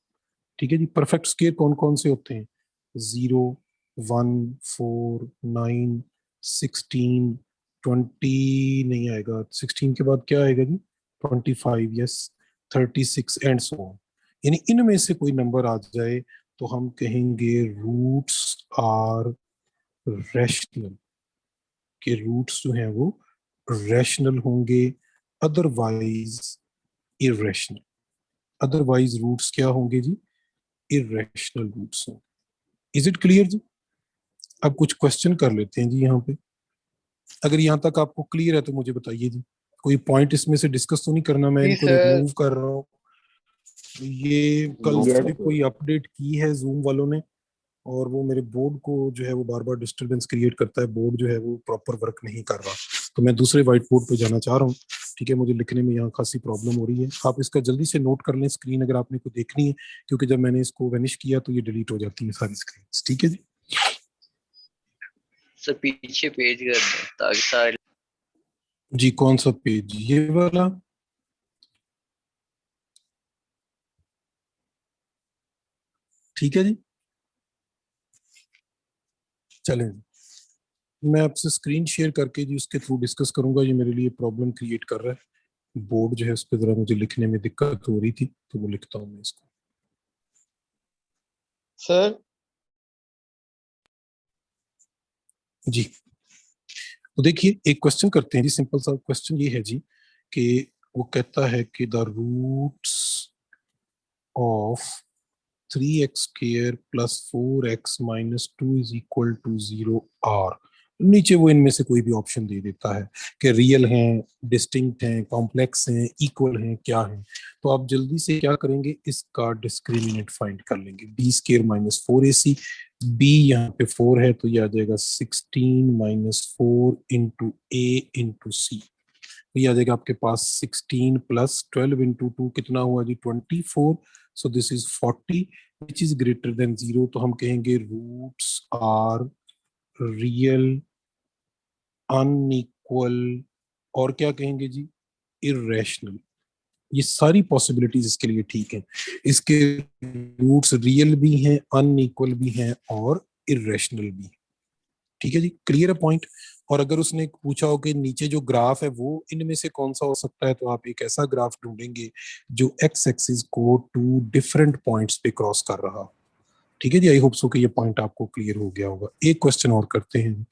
ठीक है जी। परफेक्ट स्क्वेयर कौन कौन से होते हैं? 0, 1, 4, 9, 16, 20 नहीं आएगा, 16 के बाद क्या आएगा जी? 25, यस, 36 एंड सो ऑन। यानी इनमें से कोई नंबर आ जाए तो हम कहेंगे रूट्स आर रैशनल, के रूट्स जो हैं वो रैशनल होंगे, अदरवाइज इरेशनल। अदरवाइज रूट्स क्या होंगे जी? इरेशनल रूट्स होंगे। इज इट क्लियर जी? अब कुछ क्वेश्चन कर लेते हैं जी यहाँ पे। अगर यहाँ तक आपको क्लियर है तो मुझे बताइए जी, कोई पॉइंट इसमें से डिस्कस तो नहीं करना, मैं
जी
इनको
सर।
रिमूव कर रहा हूँ। ये कल से कोई अपडेट की है जूम वालों ने, और वो मेरे बोर्ड को जो है वो बार बार डिस्टरबेंस क्रिएट करता है, बोर्ड जो है वो प्रॉपर वर्क नहीं कर रहा, तो मैं दूसरे व्हाइट बोर्ड पे जाना चाह रहा हूँ, ठीक है। मुझे लिखने में यहाँ खासी प्रॉब्लम हो रही है। आप इसका जल्दी से नोट कर लें स्क्रीन अगर आपने को देखनी है, क्योंकि जब मैंने इसको वेनिश किया तो ये डिलीट हो जाती है सारी स्क्रीन, ठीक है जी।
सर पीछे पेज कर दें ताकि सारे।
जी कौन सा पेज? ये वाला? ठीक है जी, चलें जी। मैं आपसे स्क्रीन शेयर करके जी उसके थ्रू डिस्कस करूंगा। ये मेरे लिए प्रॉब्लम क्रिएट कर रहा है, बोर्ड जो है उस पर जरा मुझे लिखने में दिक्कत हो रही थी, तो वो लिखता हूँ मैं इसको।
सर
जी, तो देखिए एक क्वेश्चन करते हैं जी, सिंपल सा क्वेश्चन ये है जी कि वो कहता है कि the roots of 3x square plus 4x minus 2 is equal to 0 are. नीचे वो इनमें से कोई भी ऑप्शन दे देता है कि रियल हैं, डिस्टिंक्ट हैं, कॉम्प्लेक्स हैं, इक्वल हैं, क्या हैं। तो आप जल्दी से क्या करेंगे, इसका डिस्क्रिमिनेंट फाइंड कर लेंगे। B square minus 4ac, b यहाँ पे 4 है तो ये आ जाएगा 16 माइनस 4 इंटू a इंटू सी, ये आ जाएगा आपके पास 16 प्लस 12 इंटू 2 कितना हुआ जी 24, so this is 40 which is greater than 0, तो हम कहेंगे रूट्स आर रियल, अनइक्वल और क्या कहेंगे जी इर्रेशनल। ये सारी पॉसिबिलिटीज इसके लिए ठीक है, इसके रूट्स रियल भी हैं, अनइक्वल भी हैं और इर्रेशनल भी। ठीक है जी, क्लियर है पॉइंट। और अगर उसने पूछा हो कि नीचे जो ग्राफ है वो इनमें से कौन सा हो सकता है, तो आप एक ऐसा ग्राफ ढूंढेंगे जो एक्स एक्सिस को 2 डिफरेंट पॉइंट्स पे क्रॉस कर रहा। ठीक है जी, आई होप सो कि ये पॉइंट आपको क्लियर हो गया होगा। एक क्वेश्चन और करते हैं,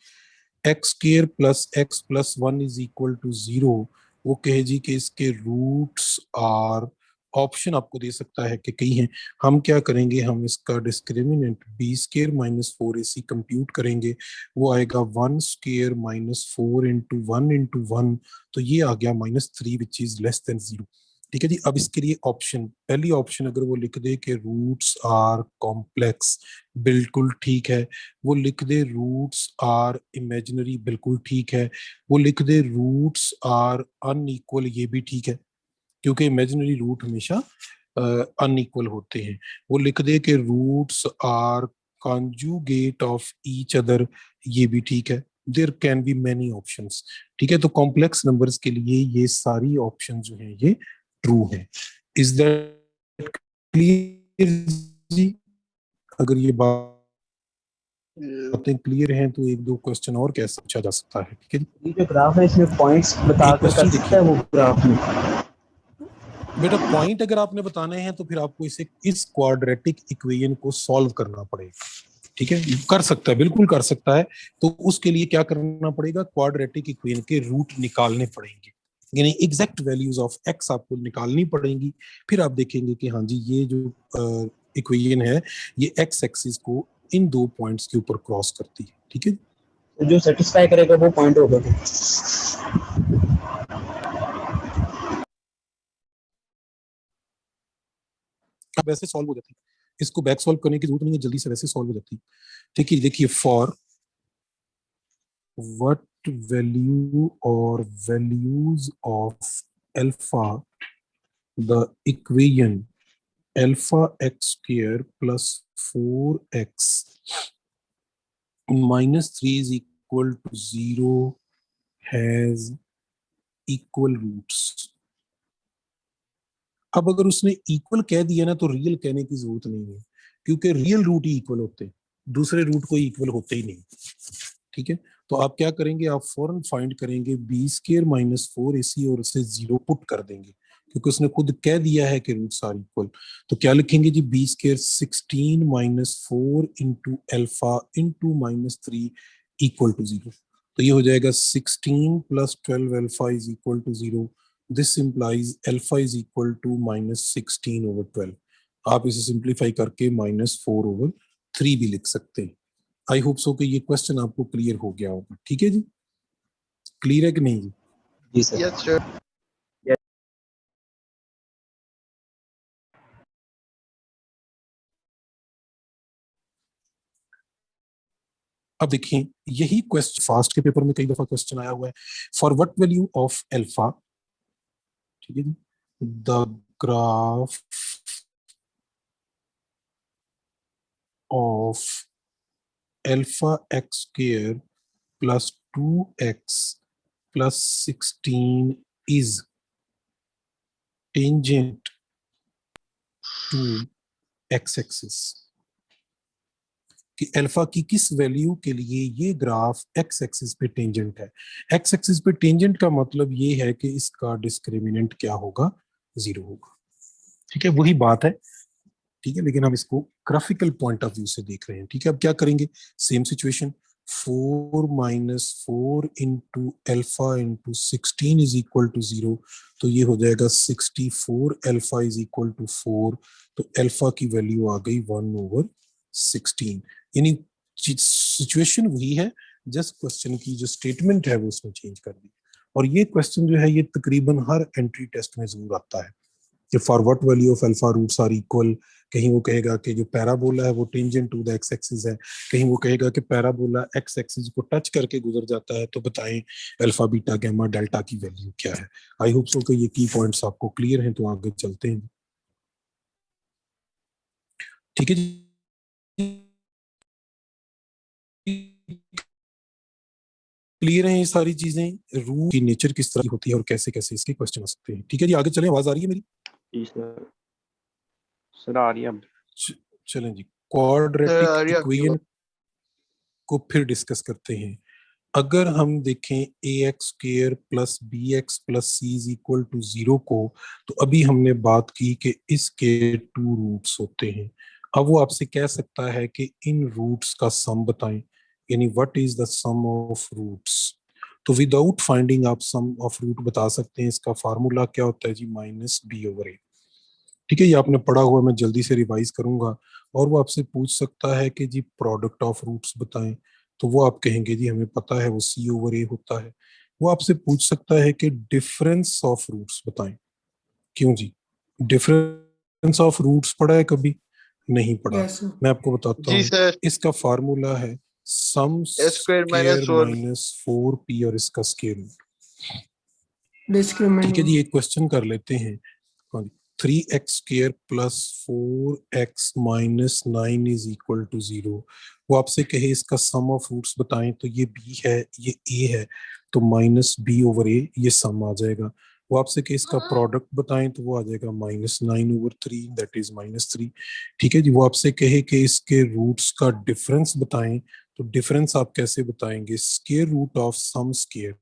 X square plus X plus 1 is equal to 0, वो कहे जी कि इसके रूट्स आर, ऑप्शन आपको दे सकता है कि कई हैं, हम क्या करेंगे, हम इसका discriminant B square minus 4ac compute करेंगे, वो आएगा 1 स्क्वायर माइनस 4 इंटू 1 इंटू 1, तो ये आ गया -3 विच इज लेस देन 0। ठीक है जी, अब इसके लिए ऑप्शन, पहली ऑप्शन अगर वो लिख दे कि रूट्स आर कॉम्प्लेक्स, बिल्कुल ठीक है। वो लिख दे रूट्स आर इमेजिनरी, बिल्कुल ठीक है। वो लिख दे रूट्स आर अनइक्वल, ये भी ठीक है क्योंकि इमेजिनरी रूट हमेशा अनइक्वल होते हैं। वो लिख दे कि roots are conjugate of each other, ये भी ठीक है। There can be many options. ठीक है, तो कॉम्प्लेक्स नंबर्स के लिए ये सारी ऑप्शन जो हैं ये ट्रू है। इज दैट क्लियर जी? अगर ये बातें क्लियर हैं तो एक दो क्वेश्चन और कैसे पूछा जा सकता है। ठीक है,
ये जो ग्राफ है इसमें पॉइंट्स बता कर
क्वेश्चन
सकता है वो ग्राफ में।
बेटा पॉइंट अगर आपने बताने हैं तो फिर आपको इस क्वाड्रेटिक इक्वेशन को सॉल्व करना पड़ेगा। ठीक है, कर सकता है, बिल्कुल कर सकता है। तो उसके लिए क्या करना पड़ेगा, क्वाड्रेटिक इक्वेशन के रूट निकालने पड़ेंगे, यानी एग्जैक्ट वैल्यूज ऑफ एक्स आपको निकालनी पड़ेंगी। फिर आप देखेंगे कि हाँ जी ये जो इक्वेशन है ये एक्स एक्सिस को इन 2 पॉइंट्स के ऊपर क्रॉस करती है। ठीक है,
तो जो सेटिस्फाई करेगा वो पॉइंट होगा।
अब वैसे सॉल्व हो जाती है, इसको बैक सॉल्व करने की जरूरत नहीं है, जल्दी से वैसे सॉल्व हो जाती है। ठीक है, देखिए for what value or values of alpha, the equation alpha x square plus 4x minus 3 is equal to 0 has equal roots। अब अगर उसने इक्वल कह दिया ना तो रियल कहने की जरूरत नहीं है, क्योंकि रियल रूट ही इक्वल होते हैं, दूसरे रूट कोई इक्वल होते ही नहीं। ठीक है, तो आप क्या करेंगे, आप फौरन फाइंड करेंगे बी स्क्वायर माइनस 4ac और उसे 0 पुट कर देंगे, क्योंकि उसने खुद कह दिया है कि रूट्स आर इक्वल। तो क्या लिखेंगे जी, B square 16 minus 4 into alpha into -3 equal to 0। तो ये हो जाएगा 16 plus 12 alpha is equal to 0। This implies alpha is equal to -16 over 12। आप इसे सिंप्लीफाई करके -4 ओवर 3 भी लिख सकते हैं। आई होप सो कि ये क्वेश्चन आपको क्लियर हो गया होगा। ठीक है जी, क्लियर है कि नहीं जी?
जी सर।
Yes sir.
अब देखिए यही क्वेश्चन फास्ट के पेपर में कई दफा क्वेश्चन आया हुआ है, for what value of alpha, ठीक है जी, the graph of alpha x square plus 2x plus 16 is tangent to x axis, कि अल्फा की किस वैल्यू के लिए ये ग्राफ एक्स एक्सिस पे टेंजेंट है। एक्स एक्सिस पे टेंजेंट का मतलब ये है कि इसका डिस्क्रिमिनेंट क्या होगा, 0 होगा। ठीक है, वही बात है। ठीक है, लेकिन हम इसको ग्राफिकल पॉइंट ऑफ व्यू से देख रहे हैं। ठीक है, अब क्या करेंगे, same situation, 4 minus 4 into alpha into 16 is equal to 0। तो ये हो जाएगा 64 एल्फा इज इक्वल टू 4। तो एल्फा की वैल्यू आ गई 1 ओवर 16, यानी सिचुएशन वही है, जस्ट क्वेश्चन की जो स्टेटमेंट है वो उसने चेंज कर दी। और ये क्वेश्चन जो है ये तकरीबन हर एंट्री टेस्ट में जरूर आता है। कि for what value of alpha roots are equal, कहीं वो कहेगा कि जो पैराबोला है वो tangent to the X axis है, कहीं वो कहेगा कि पैराबोला एक्स एक्सिस को टच करके गुजर जाता है, तो बताएं अल्फा बीटा गामा डेल्टा की वैल्यू क्या है। आई होप सो कि ये की पॉइंट्स आपको क्लियर हैं, तो आगे चलते हैं। ठीक है जी, क्लियर है ये सारी चीजें, रूट की नेचर किस तरह की होती है और कैसे कैसे इसके क्वेश्चन आ सकते हैं। ठीक है जी, आगे चलें। आवाज आ रही है मेरी?
जी सर आ रही है अब।
चलें जी,
सर,
क्वाड्रेटिक
आ रही है आपकी
इक्वेशन को फिर डिस्कस करते हैं। अगर हम देखें a x square plus b x plus c is equal to 0 को, तो अभी हमने बात की कि इसके 2 रूट्स होते हैं। अब वो आपसे कह सकता है कि इन रूट्स का सम बताएं, यानी what is the sum of roots. तो विदाउट फाइंडिंग आप सम ऑफ रूट बता सकते हैं। इसका फार्मूला क्या होता है जी? माइनस बी ओवर ए। ठीक है, ये आपने पढ़ा हुआ, मैं जल्दी से रिवाइज करूंगा। और वो आपसे पूछ सकता है कि जी प्रोडक्ट ऑफ रूट्स बताएं, तो वो आप कहेंगे जी हमें पता है वो सी ओवर ए होता है। वो आपसे पूछ सकता है कि डिफरेंस ऑफ रूट्स बताएं। क्यों जी? डिफरेंस ऑफ रूट्स पढ़ा है कभी? नहीं पढ़ा।
Yes, sir.
मैं आपको बताता
जी
हूँ,
सर,
इसका फार्मूला है sum
a square minus
square
4।
Minus 4p और इसका स्क्वायर रूट।
Discriminant.
ठीक है जी, एक क्वेश्चन कर लेते हैं। हाँ जी, 3x square plus 4x minus 9 is equal to 0। वो आपसे कहे इसका सम ऑफ रूट्स बताएं, तो ये b है, ये a है, तो माइनस b ओवर a, ये सम आ जाएगा। वो आपसे कहे इसका प्रोडक्ट बताएं, तो वो आ जाएगा minus 9 over 3, that is minus 3। ठीक है जी, वो आपसे कहे कि इसके रूट्स का डिफरेंस बताएं, तो डिफरेंस आप कैसे बताएंगे? Square root of sum square,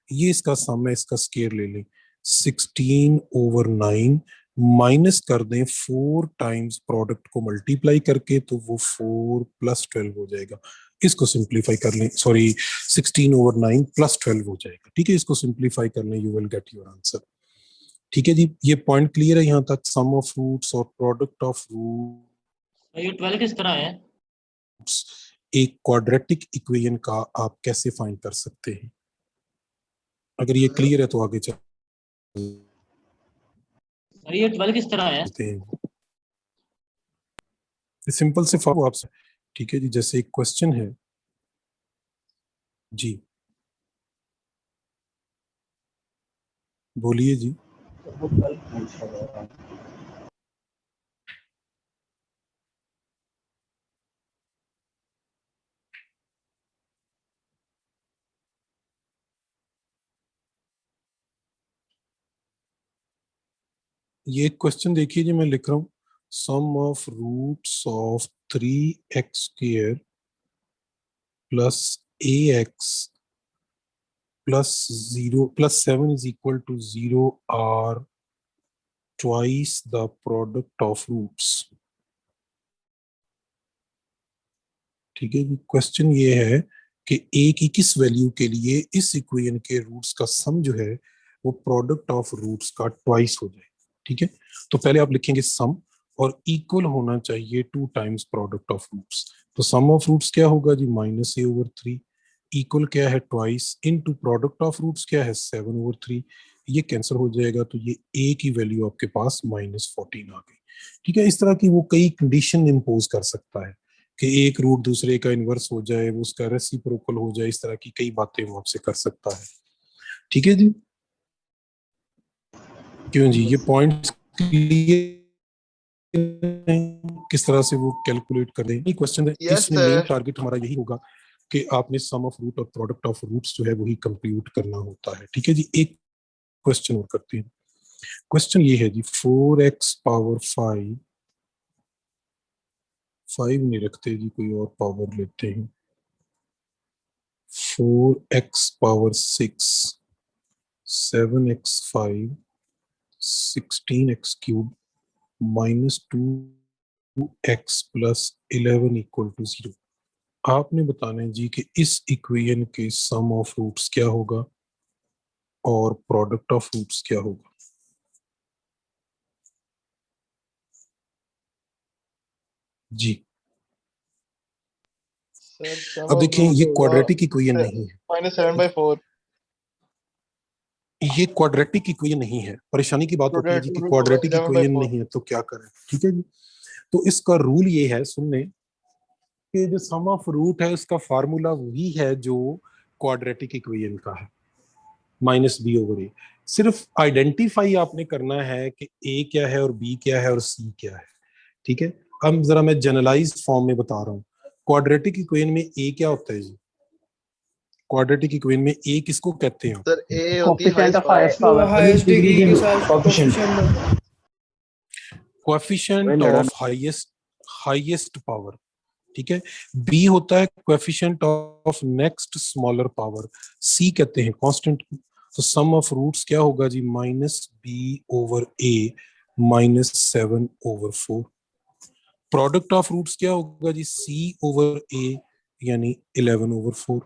ये इसका सम है, इसका स्क्वायर ले लें, 16 ओवर 9 माइनस कर दें 4 टाइम्स प्रोडक्ट को मल्टीप्लाई करके, तो वो 4 प्लस 12 हो जाएगा। इसको सिंप्लीफाई कर लें, सॉरी 16 ओवर 9 प्लस 12 हो जाएगा। ठीक है, इसको सिंप्लीफाई कर लें, you will get your answer. ठीक है जी, ये पॉइंट क्लियर है यहाँ तक? सम ऑफ रूट्स और प्रोडक्ट ऑफ रूट्स
ये 12 किस तरह है?
एक क्वाड्रेटिक इक्वेशन का आप कैसे फाइंड कर सकते हैं। अगर ये क्लियर है तो आगे
सर ये 12 किस तरह है?
चलते हैं। सिंपल से फॉलो आपसे। ठीक है जी, जैसे एक क्वेश्चन है जी, बोलिए जी। ये क्वेश्चन देखिए जी, मैं लिख रहा हूँ sum of roots of 3x square plus ax plus 0 plus 7 is equal to 0 are twice the product of roots. ठीक है जी, क्वेश्चन ये है कि a की किस वैल्यू के लिए इस इक्वेशन के रूट्स का सम जो है वो प्रोडक्ट ऑफ रूट्स का ट्वाइस हो जाए। ठीक है, तो पहले आप लिखेंगे सम और इक्वल होना चाहिए 2 टाइम्स प्रोडक्ट ऑफ रूट्स। तो सम ऑफ रूट्स क्या होगा जी? माइनस ए ओवर 3, इक्वल क्या है? Twice, into product of roots क्या है? 7 ओवर 3। ये कैंसिल हो जाएगा, तो ये a की वैल्यू आपके पास माइनस 14 आ गई। ठीक है, इस तरह की वो कई कंडीशन इम्पोज कर सकता है कि एक रूट दूसरे का इन्वर्स हो जाए, वो उसका रेसिप्रोकल हो जाए, इस तरह की कई बातें वो आपसे कर सकता है। ठीक है जी, क्यों जी? ये पॉइंट किस तरह से वो कैलकुलेट कर दें, ये क्वेश्चन है।
Yes,
इसमें मेन
sir.
टारगेट हमारा यही होगा कि आपने सम ऑफ रूट और प्रोडक्ट ऑफ रूट्स जो है वही कंप्यूट करना होता है। ठीक है जी, एक क्वेश्चन और करते हैं। क्वेश्चन ये है जी, 4x पावर 5 नहीं रखते जी, कोई और पावर लेते हैं। 4x power 6, 7x 5, 16x cube minus 2x plus 11 equal to 0। आपने बताना है जी कि इस इक्वेशन के सम ऑफ रूट्स क्या होगा और प्रोडक्ट ऑफ रूट्स क्या होगा। जी,
सर
अब देखें ये क्वाड्रेटिक इक्वेशन नहीं है,
माइनस 7/4।
ये क्वाड्रेटिक इक्वेशन नहीं है। परेशानी की बात होती है जी कि क्वाड्रेटिक इक्वेशन नहीं है तो क्या करें, ठीक है जी। तो इसका रूल ये है, सुनने कि जो सम ऑफ रूट है उसका फार्मूला वही है जो क्वाड्रेटिक इक्वेशन का है, माइनस बी ओवर ए। सिर्फ आइडेंटिफाई आपने करना है कि ए क्या है और बी क्या है और सी क्या है, ठीक है। अब जरा मैं जनरलाइज फॉर्म में बता रहा हूँ। क्वाड्रेटिक इक्वेशन में ए क्या होता है जी? क्वाड्रेटिक इक्वेशन में ए किसको कहते हैं?
सर ए होती है
coefficient of
highest
highest power,
highest degree के साथ
coefficient
coefficient of highest power, ठीक है। बी होता है coefficient of next smaller power, c कहते हैं कांस्टेंट। तो सम ऑफ रूट्स क्या होगा जी? Minus b over a minus 7 over 4। Product of roots क्या होगा जी? सी ओवर ए यानी 11 ओवर 4।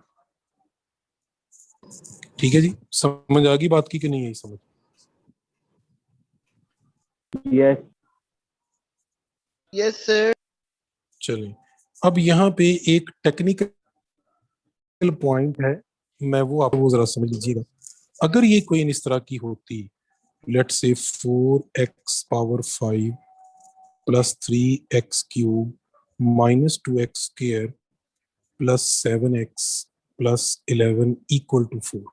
ठीक है जी, समझ आ गई बात की कि नहीं आई समझ?
Yes
yes sir.
चलिए, अब यहाँ पे एक टेक्निकल पॉइंट है, मैं वो आपको जरा समझ लीजिएगा। अगर ये कोई इस तरह की होती, let's say 4x power 5 plus 3x cube minus 2x square plus 7x plus 11 equal to 4।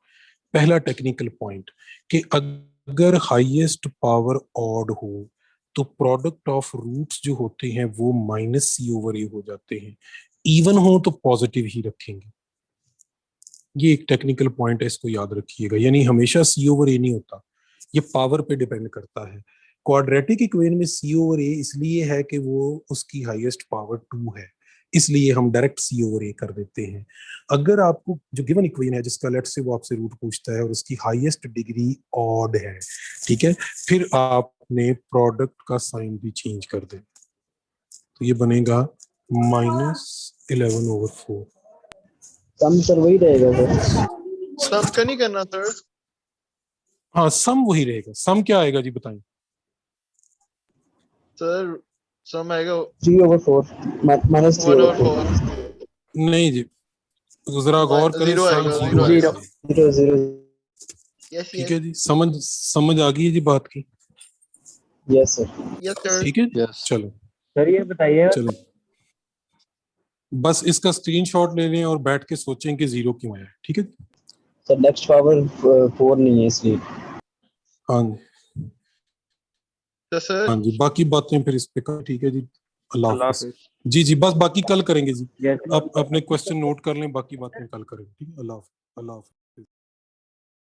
पहला टेक्निकल पॉइंट कि अगर हाईएस्ट पावर ऑड हो तो प्रोडक्ट ऑफ रूट्स जो होते हैं वो माइनस सी ओवर ए हो जाते हैं, इवन हो तो पॉजिटिव ही रखेंगे। ये एक टेक्निकल पॉइंट है, इसको याद रखिएगा। यानी हमेशा सी ओवर ए नहीं होता, ये पावर पे डिपेंड करता है। क्वाड्रेटिक इक्वेशन में सी ओवर ए इसलिए है कि वो उसकी हाईएस्ट पावर 2 है, इसलिए हम डायरेक्ट सी ओवर ए कर देते हैं। अगर आपको जो गिवन इक्वेशन है जिसका लेट्स से वो आपसे रूट पूछता है और उसकी हाईएस्ट डिग्री ऑड है, ठीक है, फिर आपने प्रोडक्ट का साइन भी चेंज कर दे, तो ये बनेगा माइनस 11 ओवर 4।
सम सर वही रहेगा सर।
सम का नहीं करना सर।
हाँ, सम वही रहेगा। सम क्या आएगा जी बताएं?
सर सम आएगा
3 ओवर 4 माइनस 3
1
ओवर
और
4
4।
नहीं जी, जरा गौर करें।
जीरो
सम
आएगा,
जीरो
जीरो
आएगा।
0 0।
यस
ठीक है जी, समझ आ गई है जी बात की?
Yes sir.
Yes sir.
ठीक है जी, चलो
सर ये बताइए
चलो, बस इसका स्क्रीनशॉट ले लें और बैठ के सोचें कि जीरो क्यों आया। ठीक है,
सर नेक्स्ट पावर 4 नहीं है इसलिए।
हाँ जी,
तो सर
हाँ जी, बाकी बातें फिर इस पे कर। ठीक है जी, अल्लाह हाफिज। जी जी, बस बाकी कल करेंगे जी।
यस
आप अपने क्वेश्चन नोट कर लें, बाकी बातें कल करेंगे। ठीक है, अल्लाह हाफिज।